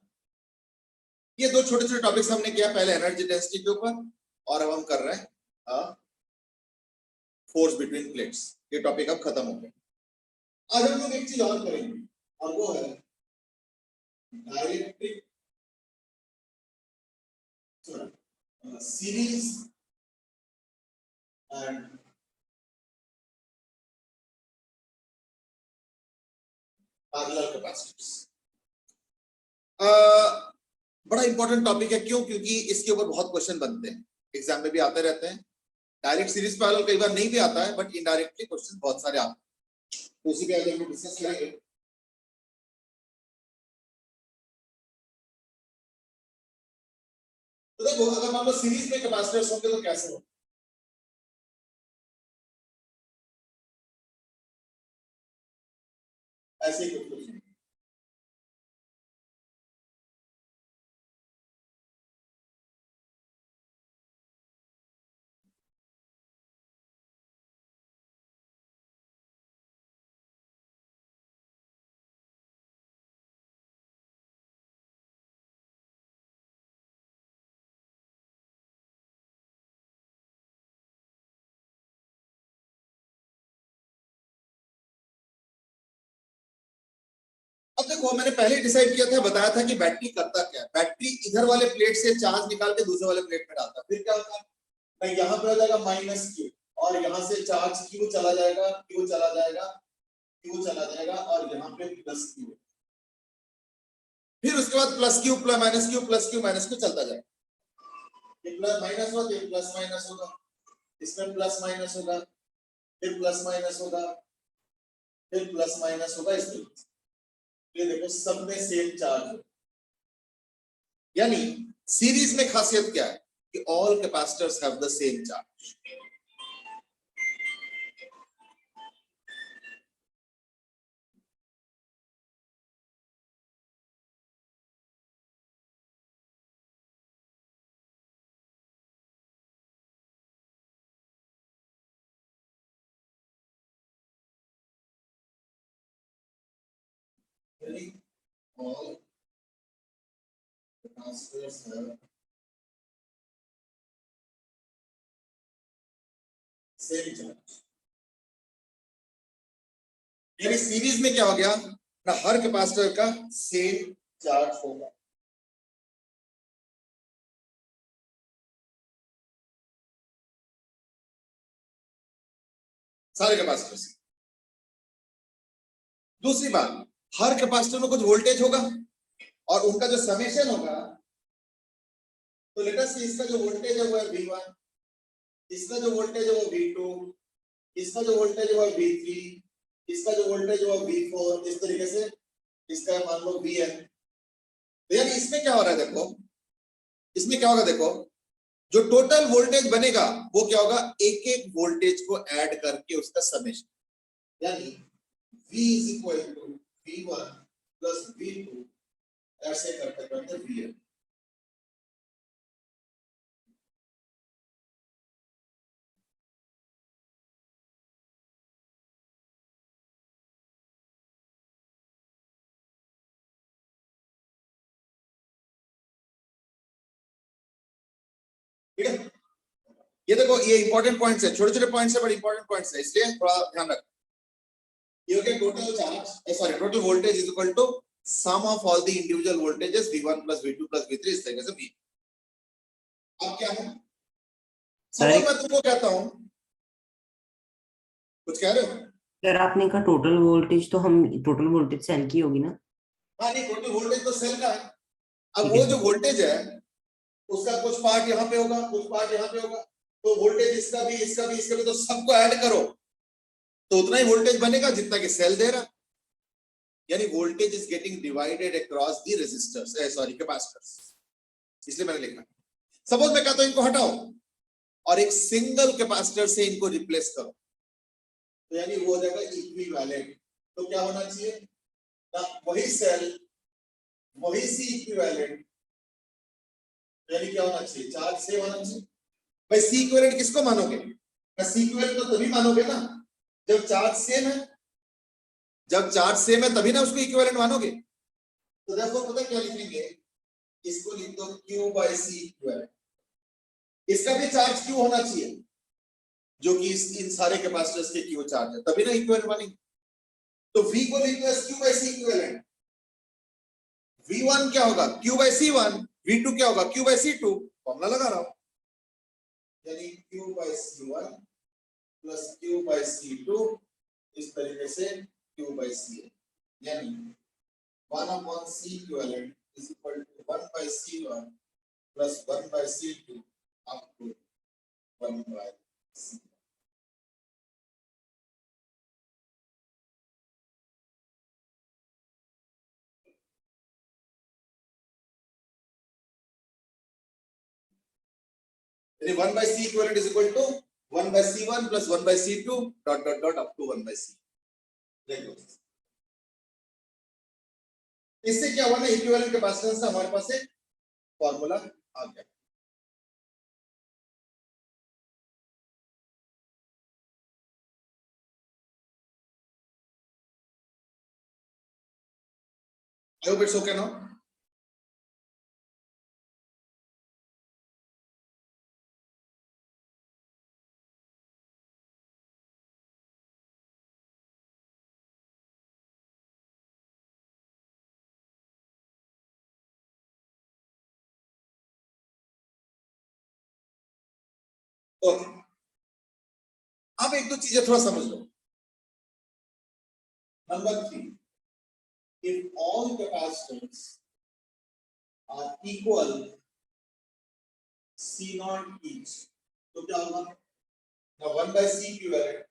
ये 2 छोटे छोटे टॉपिक्स हमने किया, पहले एनर्जी डेंसिटी के ऊपर, और अब हम कर रहे हैं फोर्स बिटवीन प्लेट्स। ये टॉपिक अब खत्म हो गया। आज हम लोग एक चीज और करेंगे, और वो है डायरेक्ट्रिक सीरीज एंड पैरेलल कैपेसिटर्स। बड़ा इंपॉर्टेंट टॉपिक है, क्यों, क्योंकि इसके ऊपर बहुत क्वेश्चन बनते हैं, एग्जाम में भी आते रहते हैं। डायरेक्ट सीरीज पैरेलल कई बार नहीं भी आता है, बट इनडायरेक्टली क्वेश्चन बहुत सारे आते हैं, तो उसी पे आज हम डिस्कस करेंगे। तो देखो, अगर मान लो सीरीज में कैपेसिटर्स होंगे तो कैसे हो, ऐसे ही कुछ। अब देखो, मैंने पहले डिसाइड किया था, बताया था कि बैटरी करता क्या है। बैटरी इधर वाले प्लेट से चार्ज निकाल के दूसरे वाले प्लेट में डालता है, फिर क्या होता है, मैं यहाँ पे आ जाएगा -q, और यहाँ से चार्ज Q चला जाएगा, क्यू चला जाएगा और यहाँ पे प्लस क्यू, फिर उसके बाद plus Q plus minus Q plus Q minus Q चलता जाएगा। ये प्लस माइनस होगा, ये प्लस माइनस होगा, इसमें प्लस माइनस होगा, फिर प्लस माइनस होगा, फिर प्लस माइनस होगा इसमें। ये देखो सब में सेम चार्ज है, यानी सीरीज में खासियत क्या है कि all capacitors have the same charge. यानी all capacitors have same charge। यानी सीरीज में क्या हो गया ना, हर कैपेसिटर का सेम चार्ज होगा। सारे कैपेसिटर्स। दूसरी बात, हर कैपेसिटर में कुछ वोल्टेज होगा और उनका जो समेशन होगा, तो लेट अस सी इसका जो वोल्टेज है वो है V1, इसका जो वोल्टेज है वो V2, इसका जो वोल्टेज है वो V3, इसका जो वोल्टेज है वो V4, इस तरीके से इसका मान लो Vn। तो यानी इसमें क्या हो रहा है, देखो इसमें क्या होगा, देखो जो टोटल वोल्टेज बनेगा वो क्या होगा, एक एक वोल्टेज को ऐड करके उसका समेशन, यानी V is equal to V1 plus V2 ऐसे करते करते Vn। ठीक है, ये देखो ये इंपॉर्टेंट पॉइंट्स है, छोटे छोटे पॉइंट्स है बट इंपॉर्टेंट पॉइंट्स है, इसलिए थोड़ा ध्यान रखो। ये हो गया total charge, sorry total voltage is equal to sum of all the individual voltages V1 plus V2 plus V3 इस तरीके से V। अब क्या है, सपोज मैं तुमको कहता हूं, कुछ कह रहे हो? सर आपने कहा टोटल वोल्टेज, तो हम टोटल वोल्टेज सेल की होगी ना? हाँ नहीं, टोटल वोल्टेज तो सेल का है। अब ठीक वो है। जो वोल्टेज है उसका कुछ पार्ट यहाँ पे होगा, कुछ पार्ट यहाँ पे होगा, तो वोल्टेज इसका भी इसका भी इसका भी, तो सबको ऐड करो तो उतना ही वोल्टेज बनेगा जितना कि सेल दे रहा। यानी voltage is getting divided across the resistors, sorry capacitors, इसलिए मैंने लिखा। सपोज मैं कहता हूं इनको हटाओ और एक सिंगल कैपेसिटर से इनको रिप्लेस करो, तो यानी वो हो जाएगा इक्विवेलेंट। तो क्या होना चाहिए ना, वही सेल वही सी इक्विवेलेंट, यानी क्या होना चाहिए, चार्ज सेम होना चाहिए। भाई सी इक्विवेलेंट किसको मानोगे, सी इक्विवेलेंट तो तभी मानोगे ना जब चार्ज सेम है, जब चार्ज सेम है तभी ना उसको इक्विवेलेंट मानोगे। तो देखो पता क्या लिखेंगे, इसको लिख दो Q by C इक्विवेलेंट, इसका भी चार्ज Q होना चाहिए जो कि इन सारे कैपेसिटर्स के Q चार्ज है, तभी ना इक्विवेलेंट बनेंगे। तो V को लिख दो Q by C equivalent. V1 क्या होगा Q by C1, V2 क्या होगा Q by C2, फॉर्मूला लगा रहा हूं, यानी Q by C1 plus Q by C2 इस तरीके से Q by C, यानी 1 upon C equivalent is equal to 1 by C1 plus 1 by C2 up to 1 by C। यानी 1 by C equivalent is equal to 1 by C1 plus 1 by C2 dot dot dot up to 1 by C। देखो इससे क्या हुआ ना, equivalent capacitance का हमारे पास एक formula आ गया। I hope it's okay now। Okay, अब एक दो चीजें थोड़ा समझ लो। Number 3, if all capacitors are equal C naught each, तो क्या होगा? Now 1 by C equivalent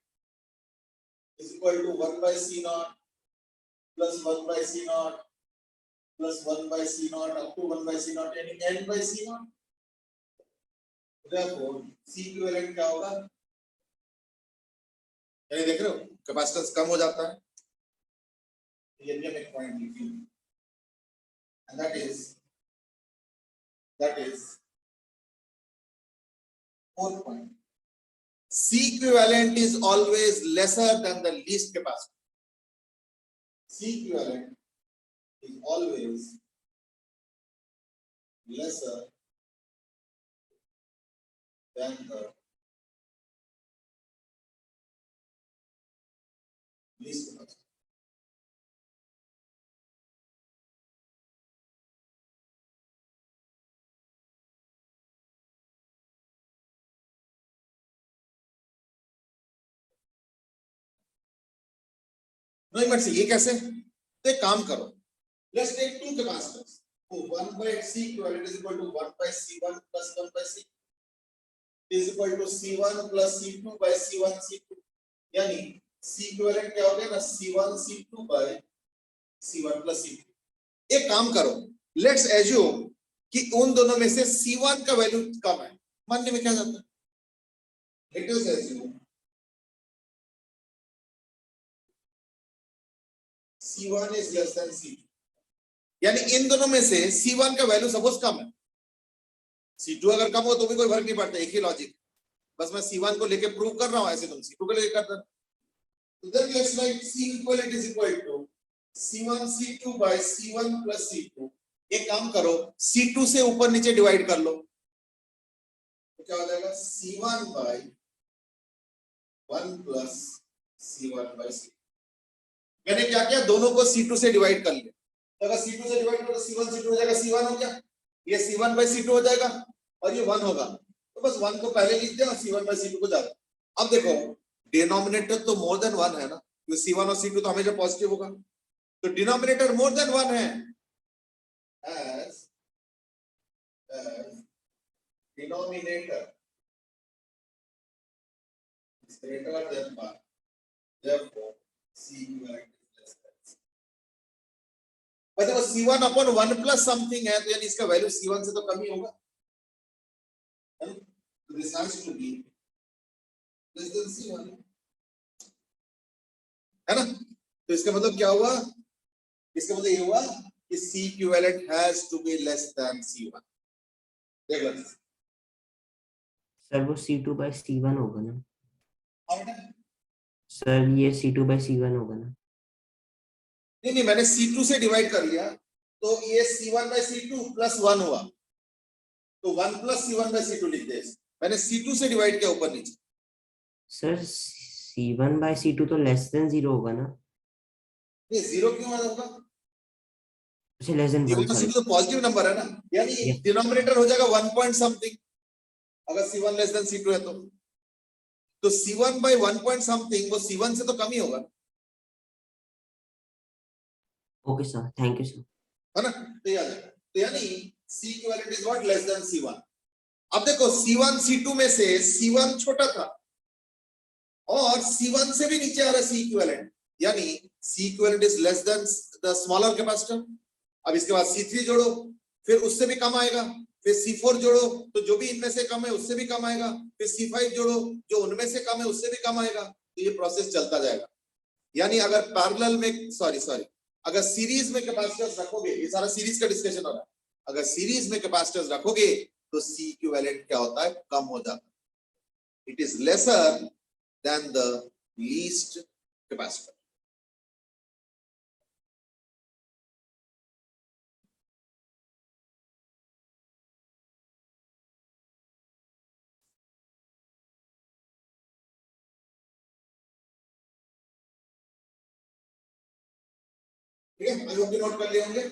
is equal to 1 by C naught plus 1 by C naught plus 1 by C naught up to 1 by C naught यानी n by C naught. Therefore C equivalent क्या होगा? यानी देख रहे हो कैपेसिटेंस कम हो जाता है. ये भी हम एक पॉइंट लिखेंगे, and that is fourth point. C equivalent is always lesser than the least capacitance. C equivalent is always lesser than the least capacitance. नहीं मत से ये कैसे? तो एक काम करो, let's take two capacitors. So 1 by C equivalent is equal to 1 by C1 plus 1 by C is equal to C1 plus C2 by C1 C2. यानी C equivalent क्या हो गया ना, C1 C2 by C1 plus C2. एक काम करो, let's assume कि उन दोनों में से C1 का वैल्यू कम है. मानने में क्या जाता है? Let us assume C1 is less than C2. यानी इन दोनों में से C1 का वैल्यू सपोज कम है. C2 अगर कम हो तो भी कोई फर्क नहीं पड़ता, एक ही लॉजिक. बस मैं C1 को लेके प्रूव कर रहा हूं, ऐसे तुम C2 को लेके करते हो. तो then let's write C equivalent is equal to C1 C2 by C1 plus C2. एक काम करो, C2 से ऊपर नीचे डिवाइड कर लो, तो क्या हो जाएगा? C1 by 1 plus C1 by C2. मैंने क्या किया, दोनों को C2 से डिवाइड कर लिया. तो अगर C2 से डिवाइड करो तो C1 C2 हो जाएगा, C1 हो गया, ये C1 by C2 हो जाएगा और ये 1 होगा. तो बस 1 को पहले लिख दिया और C1 by C2 को जाएगा. अब देखो डिनोमिनेटर तो मोर देन 1 है ना, तो C1 और C2 तो हमेशा पॉजिटिव होगा, तो डिनोमिनेटर मोर देन 1 है. as denominator is greater than 1, therefore C equivalent is less than C. पर देखो C1 upon 1 plus something है, तो यानी इसका वैल्यू C1 से तो कम ही होगा. तो this has to be less than C1, है ना? तो इसका मतलब क्या हुआ? इसका मतलब ये हुआ कि C equivalent has to be less than C1. देख लो सर वो C2 by C1 होगा ना? हाँ बेटा, सर ये C2 by C1 होगा ना? नहीं मैंने C2 से डिवाइड कर लिया, तो ये C1 by C2 plus 1 हुआ, तो 1 plus C1 by C2 लिख दे. मैंने C2 से डिवाइड किया ऊपर नीचे. सर C1 by C2 तो लेस देन 0 होगा ना? ये 0 क्यों होगा? अच्छा less than 1 C1 sorry. C2 तो पॉजिटिव नंबर है ना, यानी डिनोमिनेटर हो जाएगा 1 पॉइंट समथिंग अगर C1 लेस देन C2 है तो C1 by 1 पॉइंट समथिंग वो C1 से तो कम ही होगा, okay sir, thank you sir. है ना? तो याद है, तो यानी C equivalent is what less than C1. अब देखो C1 C2 में से C1 छोटा था और C1 से भी नीचे आ रहा है C equivalent, यानी C equivalent is less than the smaller capacitor. अब इसके बाद C3 जोड़ो, फिर उससे भी कम आएगा, फिर C4 जोड़ो तो जो भी इनमें से कम है उससे भी कम आएगा, फिर C5 जोड़ो जो उनमें से कम है उससे भी कम आएगा. तो ये प्रोसेस चलता जाएगा. यानी अगर पैरेलल में सॉरी अगर सीरीज में कैपेसिटर्स रखोगे, ये सारा सीरीज का डिस्कशन हो रहा है, अगर सीरीज में कैपेसिटर्स रखोगे तो C इक्विवेलेंट क्या होता है? कम हो जाता है. It is lesser than the least capacitor. ठीक है, आई होप कि नोट कर लिए होंगे.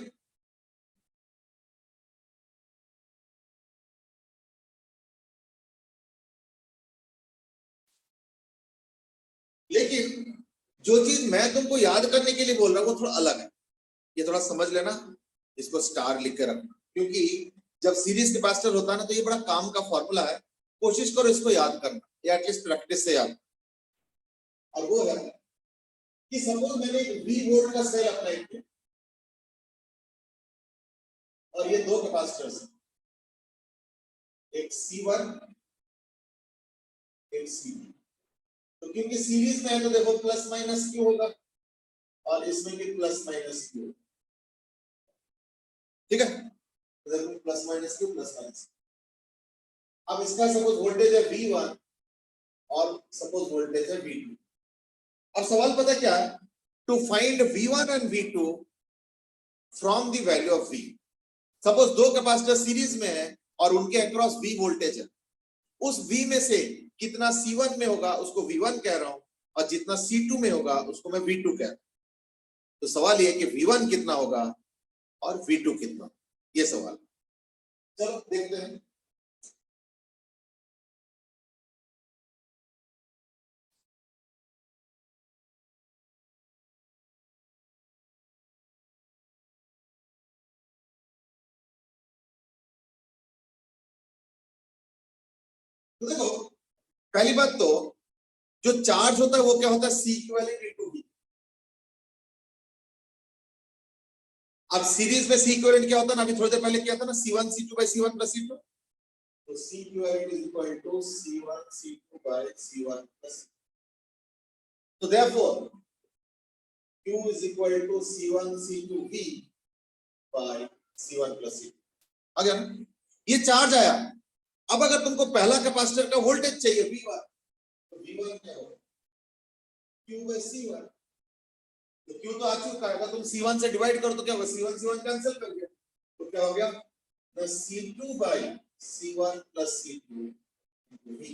लेकिन जो चीज मैं तुमको याद करने के लिए बोल रहा हूँ वो थोड़ा अलग है, ये थोड़ा समझ लेना, इसको स्टार लिख के रखना, क्योंकि जब सीरीज कैपेसिटर होता है ना तो ये बड़ा काम का फॉर्मूला है, कोशिश करो इसको याद करना या एटलीस्ट प्रैक्टिस से याद। और वो है कि सपोज मैंने एक V वोल्ट का सेल अप्लाई किया और ये दो कैपेसिटर्स, एक C1 एक C2, तो क्योंकि सीरीज में है तो देखो प्लस माइनस क्यू होगा और इसमें भी प्लस माइनस क्यू, ठीक है, तो देखो plus minus Q plus minus. अब इसका सपोज वोल्टेज है V1 और सपोज वोल्टेज है V2। अब सवाल पता क्या है, to find V1 and V2 from the value of V। Suppose दो कैपेसिटर सीरीज में है और उनके अक्रॉस V वोल्टेज है, उस V में से कितना C1 में होगा उसको V1 कह रहा हूं और जितना C2 में होगा उसको मैं V2 कह रहा हूं। तो सवाल ये कि V1 कितना होगा और V2 कितना, ये सवाल। चलो देखते हैं। तो देखो पहली बात तो जो चार्ज होता है वो क्या होता है, C इक्विवेलेंट इनटू V। अब सीरीज में C इक्विवेलेंट क्या होता है ना, अभी थोड़ी देर पहले किया था ना, C1 C2 by C1 plus C2, तो C equivalent is equal to C1 C2 by C1 plus C2। तो therefore Q is equal to C1 C2 V by C1 plus C2। आ गया ना, ये चार्ज आया। अब अगर तुमको पहला कैपेसिटर का वोल्टेज चाहिए V1, तो V1 क्या होगा, Q by C1। तो Q तो आ चुका है, अगर तुम C1 से डिवाइड करो तो क्या होगा, C1 C1 कैंसिल कर गया, तो क्या हो गया, C2 by C1 plus C2 into V।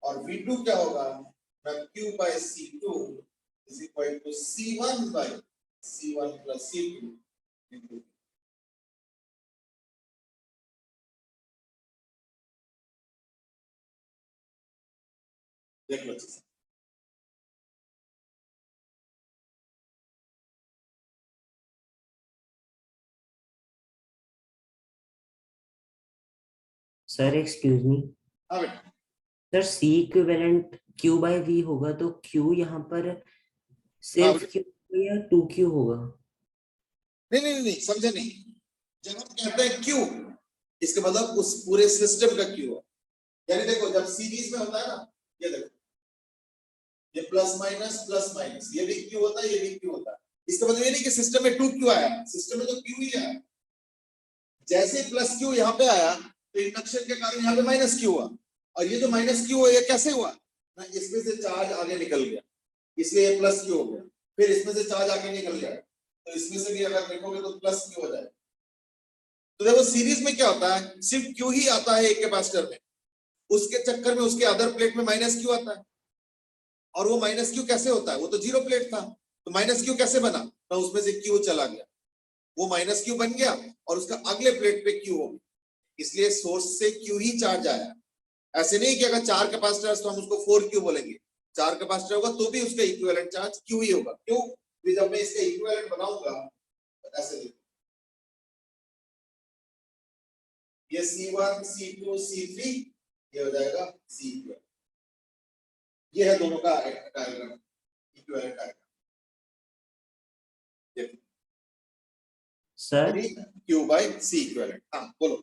और V2 क्या होगा, Q by C2 is equal to C1 by C1 plus C2 into V। देख लो अच्छे से। सर एक्सक्यूज मी, हाँ बेटा, sir C equivalent Q by V होगा तो Q यहाँ पर सिर्फ Q या 2Q होगा? नहीं नहीं नहीं समझे नहीं, जब हम कहते हैं Q इसके मतलब उस पूरे सिस्टम का Q है। यानी देखो जब सीरीज में होता है ना, ये देखो ये प्लस माइनस ये भी Q होता है, ये भी Q होता है। इसका मतलब ये नहीं कि सिस्टम में 2Q आया, सिस्टम में तो Q ही आया। जैसे प्लस Q यहाँ पे आया तो इंडक्शन के कारण यहाँ पे माइनस Q हुआ, और ये जो माइनस Q हुआ ये कैसे हुआ ना, इसमें से चार्ज आगे निकल गया इसलिए ये प्लस Q हो गया, फिर इसमें से चार्ज आगे निकल गया तो इसमें से भी अगर देखोगे तो प्लस Q हो जाएगा। तो देखो सीरीज में क्या होता है, सिर्फ Q ही आता है एक कैपेसिटर में, उसके चक्कर में उसके अदर प्लेट में माइनस Q आता है। और वो माइनस Q कैसे होता है, वो तो जीरो प्लेट था, तो माइनस Q कैसे बना, तो उसमें से Q चला गया, वो माइनस Q बन गया और उसका अगले प्लेट पे Q हो गया, इसलिए सोर्स से Q ही चार्ज आया। ऐसे नहीं कि अगर चार कैपेसिटर तो हम उसको 4Q बोलेंगे, चार कैपेसिटर होगा तो भी उसका इक्विवेलेंट चार्ज Q ही होगा। क्यों, जब मैं इसका इक्विवेलेंट बनाऊंगा तो ऐसे देखो, ये C1 C2 C3 ये हो जाएगा C इक्विवेलेंट, ये है दोनों का diagram, equivalent diagram. Sir Q by C equivalent. हाँ बोलो।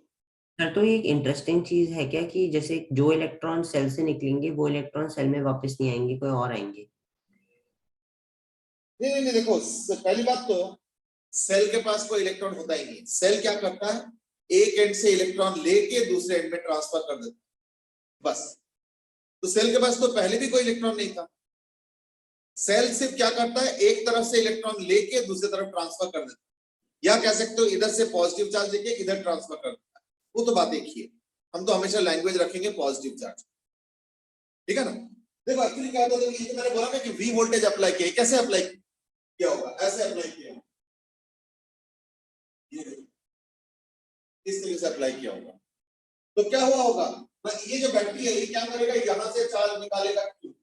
सर, तो ये एक इंटरेस्टिंग चीज है क्या कि जैसे जो इलेक्ट्रॉन सेल से निकलेंगे वो इलेक्ट्रॉन सेल में वापस नहीं आएंगे, कोई और आएंगे? नहीं नहीं देखो, पहली बात तो सेल के पास कोई इलेक्ट्रॉन होता ही नहीं। सेल क्या करता है, एक एंड से इलेक्ट्रॉन लेके दूसरे एंड में ट्रांसफर कर देता है बस। तो सेल के पास तो पहले भी कोई इलेक्ट्रॉन नहीं था। सेल सिर्फ क्या करता है, एक तरफ से इलेक्ट्रॉन लेके दूसरी तरफ ट्रांसफर कर देता है, या कह सकते हो इधर से पॉजिटिव चार्ज लेके इधर ट्रांसफर कर देता है। वो तो बात एक ही है, हम तो हमेशा लैंग्वेज रखेंगे पॉजिटिव चार्ज, ठीक है ना। देखो एक्चुअली क्या होता है, ये मैंने बोला ना कि V वोल्टेज अप्लाई किया, कैसे अप्लाई किया होगा, ऐसे अप्लाई किया, ये इस तरीके से अप्लाई किया होगा। तो क्या हुआ होगा, ये जो बैटरी है ये क्या करेगा, यहां से चार्ज निकालेगा Q,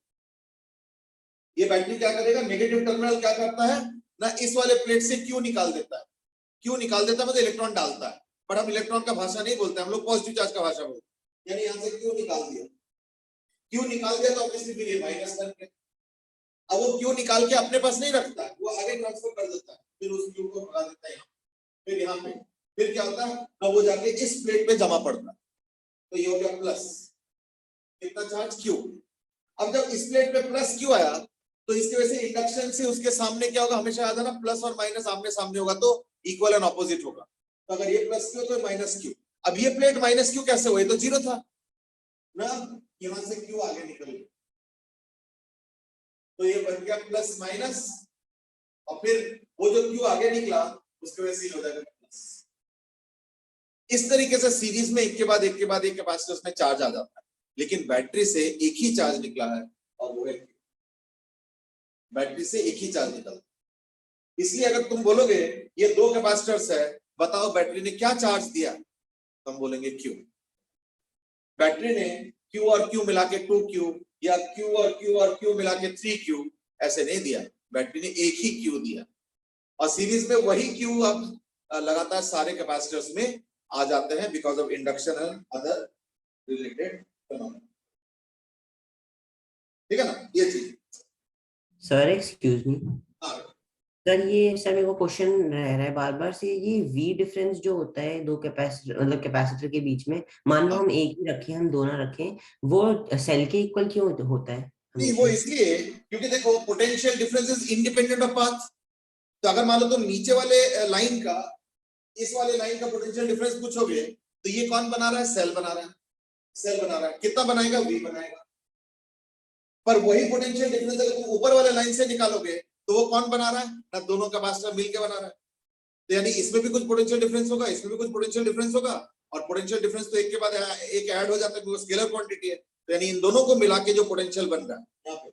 ये बैटरी क्या करेगा, नेगेटिव टर्मिनल क्या करता है ना, इस वाले प्लेट से क्यू निकाल देता है। क्यू निकाल देता है मतलब इलेक्ट्रॉन डालता है, पर हम इलेक्ट्रॉन का भाषा नहीं बोलते, हम लोग पॉजिटिव चार्ज का भाषा बोलते हैं। यानी यहाँ से क्यू निकाल दिया, क्यू निकाल दिया तो ऑब्वियसली फिर ये माइनस बन गया। अब वो क्यू निकाल के अपने पास नहीं रखता है, वो आगे ट्रांसफर कर देता है, फिर उस क्यू को भगा देता है, फिर यहाँ पे, फिर क्या होता है ना, वो जाके इस प्लेट पे जमा पड़ता है, तो ये हो गया प्लस कितना चार्ज क्यू। अब जब इस प्लेट पे प्लस क्यू आया तो इसकी वजह से इंडक्शन से उसके सामने क्या होगा, हमेशा याद है ना, प्लस और माइनस आमने सामने होगा तो इक्वल एंड ऑपोजिट होगा। तो अगर ये प्लस क्यू तो माइनस क्यू। अब ये प्लेट माइनस क्यू कैसे हुई, तो जीरो था ना, यहां से क्यू आगे निकल गया तो ये बन गया प्लस माइनस, और फिर वो जो क्यू आगे निकला उसके वजह से हो जाएगा प्लस। इस तरीके से सीरीज में एक के बाद एक के बाद एक कैपेसिटर्स में चार्ज आ जाता है, लेकिन बैटरी से एक ही चार्ज निकला है और वो है बैटरी से एक ही चार्ज निकला। इसलिए अगर तुम बोलोगे ये दो कैपेसिटर्स है, बताओ बैटरी ने क्या चार्ज दिया, तो हम बोलेंगे क्यू। बैटरी ने क्यू और क्यू मिला के 2Q या क्यू और क्यू और क्यू मिला के 3Q ऐसे नहीं दिया, बैटरी ने एक ही क्यू दिया। और सीरीज में वही क्यू अब लगातार सारे कैपेसिटर्स में आ जाते हैं because of induction and other related phenomena. ठीक है ना ये चीज। सर एक्सक्यूज मी हाँ सर, ये सर मेरे को क्वेश्चन रह रहा है बार बार से, ये वी डिफरेंस जो होता है दो कैपेसिटर मतलब कैपेसिटर के बीच में, मान लो हम एक ही रखें, हम दोनों रखें, वो सेल के इक्वल क्यों होता है? नहीं, वो इसलिए क्योंकि देखो potential difference is independent of path. तो अगर मान लो तुम नीचे वाले लाइन का इस वाले लाइन का पोटेंशियल डिफरेंस पूछोगे तो ये कौन बना रहा है, सेल बना रहा है, सेल बना रहा है, कितना बनाएगा, वी बनाएगा। पर वही पोटेंशियल डिफरेंस अगर तुम ऊपर वाले लाइन से निकालोगे तो वो कौन बना रहा है ना, दोनों कैपेसिटर मिलके बना रहा है। तो यानी इसमें भी कुछ पोटेंशियल डिफरेंस होगा, इसमें भी कुछ पोटेंशियल डिफरेंस होगा, और पोटेंशियल डिफरेंस तो एक के बाद एक ऐड हो जाता है क्योंकि स्केलर क्वांटिटी है। तो यानी इन दोनों को मिला के जो पोटेंशियल बन रहा है यहाँ पे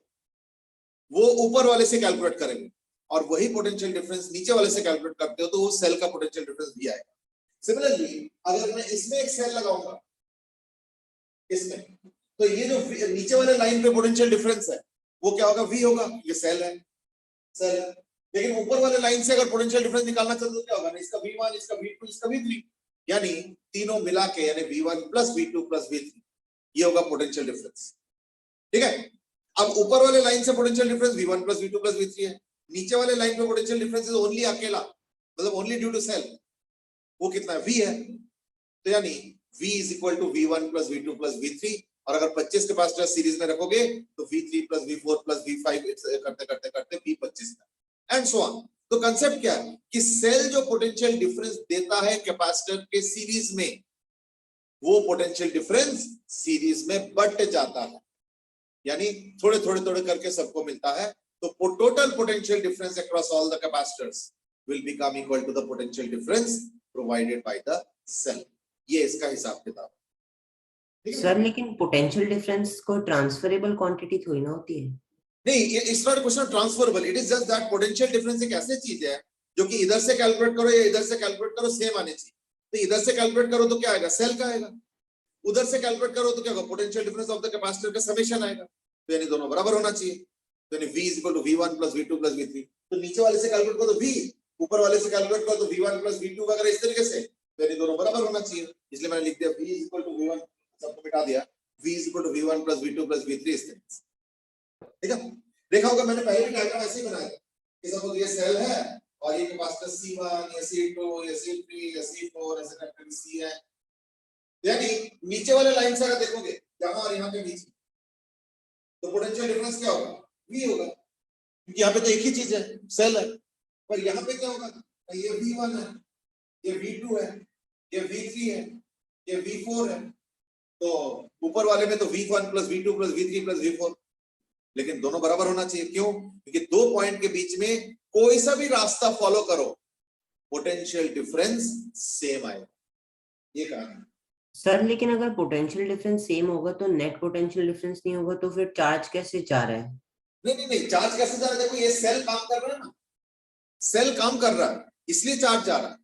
वो ऊपर वाले से कैलकुलेट करेंगे, और वही पोटेंशियल डिफरेंस नीचे वाले से कैलकुलेट करते हो तो वो सेल का पोटेंशियल डिफरेंस भी आएगा। सिमिलरली अगर मैं इसमें एक सेल लगाऊंगा इसमें, तो ये जो नीचे वाले लाइन पे पोटेंशियल डिफरेंस है वो क्या होगा, वी होगा, ये सेल है, सेल है। लेकिन ऊपर वाले लाइन से अगर पोटेंशियल डिफरेंस निकालना चाहते तो क्या होगा, इसका V1 इसका V2 इसका V3, यानी तीनों मिला के यानी V1 plus V2 plus V3 ये होगा पोटेंशियल डिफरेंस। ठीक है। अब ऊपर वाले लाइन से potential difference V1 plus V2 plus V3 है, नीचे वाले लाइन पे पोटेंशियल डिफरेंस इज ओनली अकेला मतलब ओनली ड्यू टू सेल, वो कितना है, V है। तो यानी V is equal to V1 plus V2 plus V3, और अगर 25 कैपेसिटर सीरीज में रखोगे तो V3 plus V4 plus V5 करते करते करते V25 एंड सो ऑन। तो कंसेप्ट क्या है कि सेल जो पोटेंशियल डिफरेंस देता है कैपेसिटर के सीरीज में, वो पोटेंशियल डिफरेंस सीरीज में बढ़ जाता है, यानी थोड़े थोड़े थोड़े करके सबको मिलता है। तो total potential difference across all the capacitors will become equal to the potential difference provided by the cell. ये इसका हिसाब किताब। सर लेकिन पोटेंशियल डिफरेंस को ट्रांसफरेबल क्वांटिटी थोड़ी ना होती है। नहीं, it's not question transferable, it is just that potential difference एक ऐसी चीज है जो कि इधर से कैलकुलेट करो या इधर से कैलकुलेट करो सेम आने चाहिए। तो इधर से कैलकुलेट करो तो क्या आएगा, सेल का आएगा, उधर से कैलकुलेट करो तो क्या होगा, potential difference of the capacitor का समेशन आएगा। तो यानी दोनों बराबर होना चाहिए, तो यानी V equal to V1 plus V2 plus V3। तो नीचे वाले से कैलकुलेट करो तो V, ऊपर वाले से कैलकुलेट करो तो V1 प्लस V2 वगैरह इस तरीके से, तो यानी दोनों बराबर होना चाहिए। इसलिए मैंने लिख दिया V इक्वल टू V1, सबको मिटा दिया, V equal to V1 plus V2 plus V3 इस तरीके से। ठीक है। देखा होगा मैंने पहले भी डायग्राम ऐसे ही बनाया था कि सपोज ये सेल है और ये कैपेसिटर C1 या C2 या C3 या C4 ऐसे करके C है, यानी नीचे वाले लाइन से अगर देखोगे यहाँ और यहाँ के बीच तो पोटेंशियल डिफरेंस क्या होगा, V होगा, क्योंकि यहाँ पे तो एक ही चीज है, सेल है। पर यहाँ पे क्या होगा, ये V1 है, ये V2 है, ये V3 है, ये V4 है। तो ऊपर वाले में तो V1 plus V2 plus V3 plus V4, लेकिन दोनों बराबर होना चाहिए। क्यों, क्योंकि दो पॉइंट के बीच में कोई सा भी रास्ता फॉलो करो पोटेंशियल डिफरेंस सेम आएगा, ये कहा है। सर लेकिन अगर पोटेंशियल डिफरेंस सेम होगा तो नेट पोटेंशियल डिफरेंस नहीं होगा, तो फिर चार्ज कैसे जा रहा है? नहीं, चार्ज कैसे जा रहा है, देखो ये सेल काम कर रहा है ना, सेल काम कर रहा है इसलिए चार्ज जा रहा है,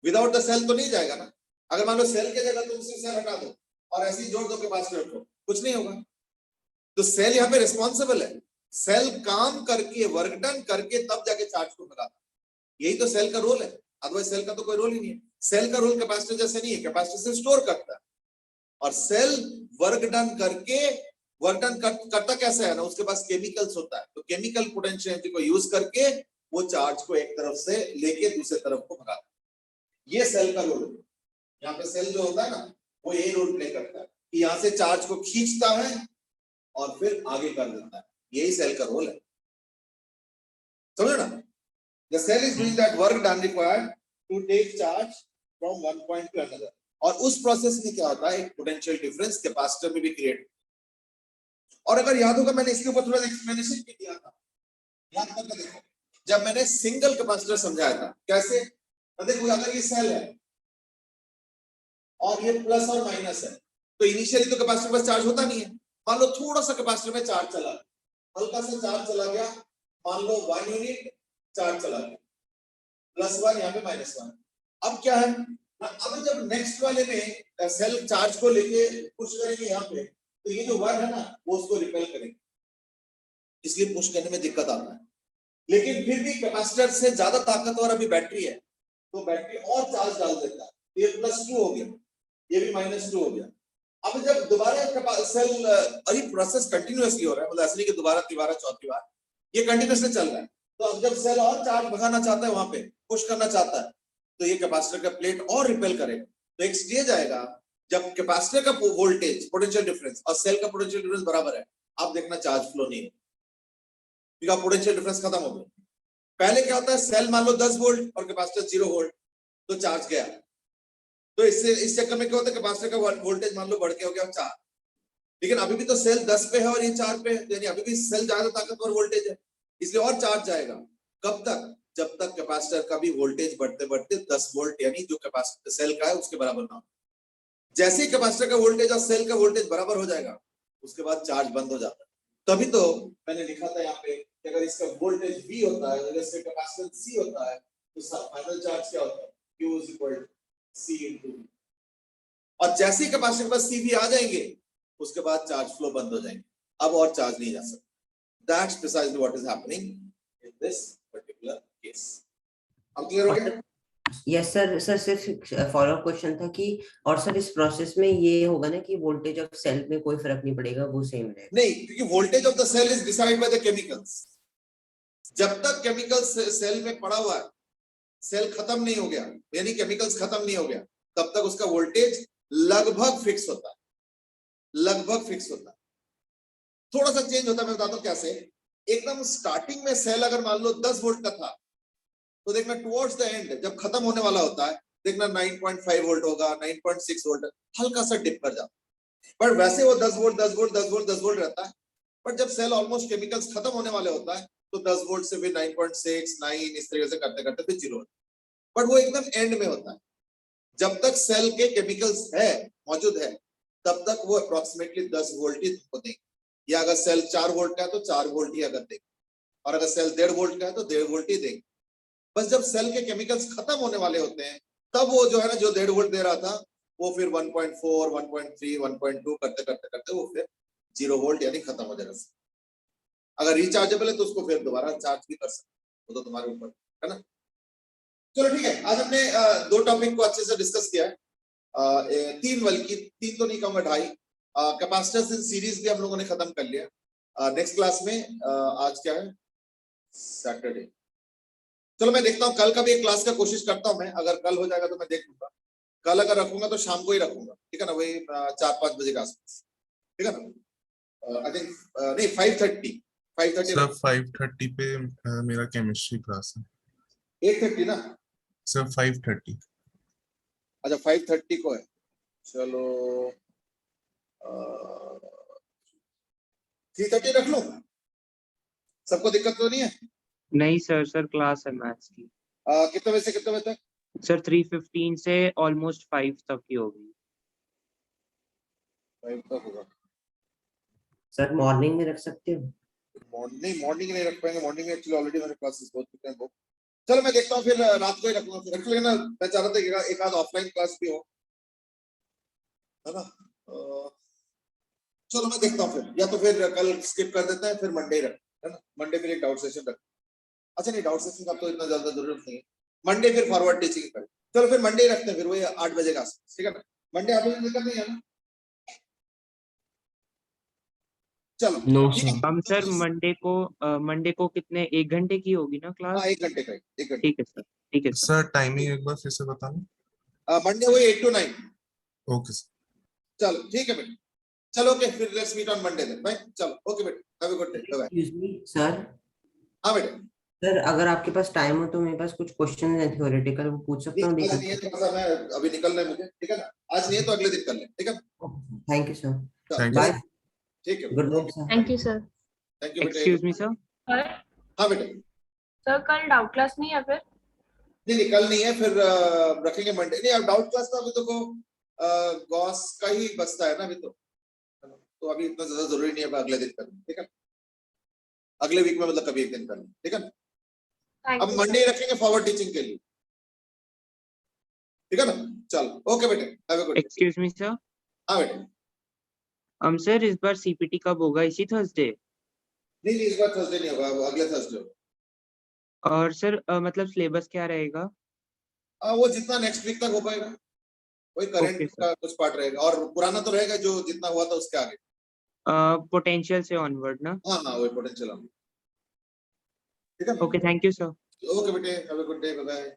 विदाउट द सेल तो नहीं जाएगा ना। अगर मान लो सेल के जगह तुम सिर्फ सेल हटा दो और ऐसे ही जोड़ दो के पास में रखो, कुछ नहीं होगा। तो सेल यहाँ पे रिस्पॉन्सिबल है, सेल काम करके वर्क डन करके तब जाके चार्ज को भगाता है। यही तो सेल का रोल है, अदरवाइज सेल का तो कोई रोल ही नहीं है। सेल का रोल कैपेसिटर जैसे नहीं है, कैपेसिटर से स्टोर करता है, और सेल वर्क डन करके वर्क डन करता कैसे है ना, उसके पास केमिकल्स होता है, तो केमिकल पोटेंशियल एनर्जी को यूज करके वो चार्ज को एक तरफ से लेके दूसरे तरफ को भगाता है। ये सेल का रोल है। यहाँ पे सेल जो होता है ना, वो यही रोल प्ले करता है कि यहाँ से चार्ज को खींचता है और फिर आगे कर देता है। यही सेल का रोल है, समझो ना। The cell is doing that work done required to take charge from one point to another. और उस प्रोसेस में क्या होता है, एक पोटेंशियल डिफरेंस कैपेसिटर में भी क्रिएट। और अगर याद होगा मैंने इसके ऊपर थोड़ा एक्सप्लेनेशन भी दिया था, याद करके देखो, जब मैंने सिंगल कैपेसिटर समझाया था कैसे। देखो अगर ये सेल है और ये प्लस और माइनस है, तो इनिशियली तो कैपेसिटर पर चार्ज होता नहीं है। मान लो थोड़ा सा कैपेसिटर में चार्ज चला, हल्का सा चार्ज चला गया, मान लो 1 यूनिट चार्ज चला गया, +1 यहाँ पे -1। अब क्या है, अब जब नेक्स्ट वाले में सेल चार्ज को लेके पुश करेंगे यहाँ पे, तो ये जो 1 है ना, वो उसको रिपेल करेंगे, इसलिए पुश करने में दिक्कत आता है। लेकिन फिर भी कैपेसिटर से ज्यादा ताकतवर अभी बैटरी है, तो बैटरी और चार्ज डाल देता है, ये +2 हो गया, ये भी -2 हो गया। अब जब दोबारा सेल, अरे प्रोसेस कंटिन्यूअसली हो रहा है, मतलब ऐसे नहीं कि दोबारा तिबारा चौथी बार, ये कंटिन्यूअसली चल रहा है। तो अब जब सेल और चार्ज भगाना चाहता है, वहां पे पुश करना चाहता है, तो ये कैपेसिटर का प्लेट और रिपेल करेगा। तो एक स्टेज आएगा जब कैपेसिटर का वोल्टेज पोटेंशियल डिफरेंस और सेल का पोटेंशियल डिफरेंस बराबर है, आप देखना चार्ज फ्लो नहीं है, क्योंकि पोटेंशियल डिफरेंस खत्म हो गया। पहले क्या होता है, सेल मान लो 10 वोल्ट और कैपेसिटर 0 वोल्ट, तो चार्ज गया। तो इससे इस चक्कर में क्या होता है, कैपेसिटर का वोल्टेज मान लो बढ़ के हो गया 4, लेकिन अभी भी तो सेल 10 पे है और ये 4 पे है, यानी अभी भी सेल ज्यादा ताकतवर वोल्टेज है, इसलिए और चार्ज जाएगा। कब तक, जब तक कैपेसिटर का भी वोल्टेज बढ़ते बढ़ते 10 वोल्ट यानी जो कैपेसिटर सेल का है उसके बराबर ना हो। जैसे ही कैपेसिटर का वोल्टेज और सेल का वोल्टेज बराबर हो जाएगा, उसके बाद चार्ज बंद हो जाता है। तभी तो मैंने लिखा था यहाँ पे कि अगर इसका वोल्टेज V होता है, अगर इसका कैपेसिटेंस C होता है, तो फाइनल चार्ज क्या होता है, Q = C × V। और जैसे ही कैपेसिटर पर CV आ जाएंगे, उसके बाद चार्ज फ्लो बंद हो जाएंगे, अब और चार्ज नहीं जा सकता। That's precisely what is happening in this particular case. अब क्लियर हो गया? Yes sir. सर सिर्फ फॉलो अप क्वेश्चन था कि, और सर इस प्रोसेस में ये होगा ना कि वोल्टेज ऑफ सेल में कोई फर्क नहीं पड़ेगा, वो सेम रहेगा? नहीं, क्योंकि voltage of the cell is decided by the chemicals. जब तक केमिकल्स सेल में पड़ा हुआ है, सेल खत्म नहीं हो गया, यानी केमिकल्स खत्म नहीं हो गया, तब तक उसका वोल्टेज लगभग फिक्स होता है, लगभग फिक्स होता है। थोड़ा सा चेंज होता है, मैं बताता हूं कैसे। एकदम स्टार्टिंग में सेल अगर मान लो 10 वोल्ट का था, तो देखना टुवर्ड्स द एंड जब खत्म होने वाला होता है, देखना 9.5 वोल्ट होगा, 9.6 वोल्ट, हल्का सा डिप कर जाता है। पर वैसे वो 10 वोल्ट 10 वोल्ट 10 वोल्ट 10 वोल्ट रहता है। पर जब सेल ऑलमोस्ट केमिकल्स खत्म होने वाले होता है, तो 10 वोल्ट से फिर 9.6 9 इस तरीके से करते करते फिर 0। बट वो एकदम एंड में होता है। जब तक सेल के केमिकल्स है मौजूद है, तब तक वो अप्रोक्सीमेटली 10 वोल्ट ही देंगे, या अगर सेल 4 वोल्ट का है तो 4 वोल्ट ही अगर देंगे, और अगर सेल 1.5 वोल्ट का है तो 1.5 वोल्ट ही देंगे। बस जब सेल के केमिकल्स खत्म होने वाले होते हैं, तब वो जो है ना, जो 1.5 वोल्ट दे रहा था, वो फिर 1.4 1.3 1.2 करते करते करते वो फिर 0 वोल्ट यानी खत्म हो जाएगा। अगर रिचार्जेबल है तो उसको फिर दोबारा चार्ज भी कर सकते, वो तो तुम्हारे ऊपर है ना। चलो ठीक है, आज हमने 2 टॉपिक को अच्छे से डिस्कस किया है, 3 बल्कि 3 तो नहीं कहूंगा, 2.5। कैपेसिटर्स इन सीरीज भी हम लोगों ने खत्म कर लिया। नेक्स्ट क्लास में आज क्या है, सैटरडे। चलो मैं देखता हूँ, कल का भी एक क्लास का कोशिश करता हूँ मैं, अगर कल हो जाएगा तो मैं देख लूंगा। कल अगर रखूंगा तो शाम को ही रखूंगा, ठीक है ना, वही 4-5 बजे के आसपास, ठीक है ना। आई थिंक नहीं 5:30 सर 5:30 पे मेरा केमिस्ट्री क्लास है। 8:30 ना सर 5:30। अच्छा 5:30 को है, चलो 3:30 रख लूं, सबको दिक्कत तो नहीं है? नहीं सर, सर क्लास है मैथ्स की। कितने बजे से कितने बजे तक? सर 3:15 से ऑलमोस्ट 5 तक की होगी। 5 तक होगा। सर मॉर्निंग में रख सकते हो? मॉर्निंग नहीं रख पाएंगे, मॉर्निंग में एक्चुअली ऑलरेडी मेरे क्लासेस हो चुके हैं वो। चलो मैं देखता हूँ, फिर रात को ही रखूंगा। फिर एक्चुअली ना मैं चाह रहा था कि एक आध ऑफलाइन क्लास भी हो, है ना। चलो मैं देखता हूँ फिर, या तो फिर कल स्किप कर देते हैं, फिर मंडे रख। है ना। मंडे फिर एक डाउट सेशन रख, अच्छा नहीं डाउट सेशन का तो इतना ज्यादा जरूरत नहीं है, मंडे फिर फॉरवर्ड टीचिंग करें, चलो फिर मंडे ही रखते हैं, फिर वही 8 बजे का आसपास, ठीक है ना। मंडे आप लोगों को दिक्कत नहीं है ना, चलो नो ठीक है। सर। सर मंडे को कितने 1 घंटे की होगी ना हाँ क्लास? 1 घंटे का, 1 घंटे। ठीक है सर, ठीक है सर। सर टाइमिंग एक बार फिर से बताना। मंडे वही 8 to 9, ओके सर। चलो ठीक है बेटा, चलो ओके फिर let's meet on Monday then, bye, चलो ओके बेटा, have a good day, bye bye. Excuse me sir, हाँ बेटा, सर अगर आपके पास टाइम हो तो मेरे पास कुछ क्वेश्चन है थ्योरेटिकल, वो पूछ सकता हूँ आज नहीं है थोड़ा सा, मैं अभी निकलना है मुझे, ठीक है ना, आज नहीं है तो अगले दिन कर लें, ठीक है। Thank you sir, thank you bye, sir. ठीक है, good night okay, sir. Thank you sir. Thank you बेटा। एक्सक्यूज मी सर, सर हाँ बेटा, सर कल डाउट क्लास नहीं है फिर? नहीं नहीं कल नहीं है, फिर रखेंगे मंडे, नहीं अब डाउट क्लास तो अभी तो को गॉस का ही बचता है ना अभी तो अभी इतना ज्यादा जरूरी नहीं है, अब अगले दिन कर लें, ठीक है, अगले वीक में मतलब कभी एक दिन कर लें, ठीक है ना। थैंक अब यू मंडे ही रखेंगे फॉरवर्ड टीचिंग के लिए, ठीक है ना, चलो ओके बेटे, have a good day. Excuse me sir, हाँ बेटे, सर इस बार सीपीटी कब होगा? इसी थर्सडे? नहीं नहीं इस बार थर्सडे नहीं होगा, अब अगले थर्सडे होगा। और सर मतलब सिलेबस क्या रहेगा? वो जितना नेक्स्ट वीक तक हो पाएगा, वही करंट ओके सर, का कुछ पार्ट रहेगा, और पुराना तो रहेगा जो जितना हुआ था उसके आगे। पोटेंशियल से ऑनवर्ड ना? हाँ हाँ वही पोटेंशियल, ठीक है ना। Okay, thank you sir. Okay बेटे, have a good day, bye bye.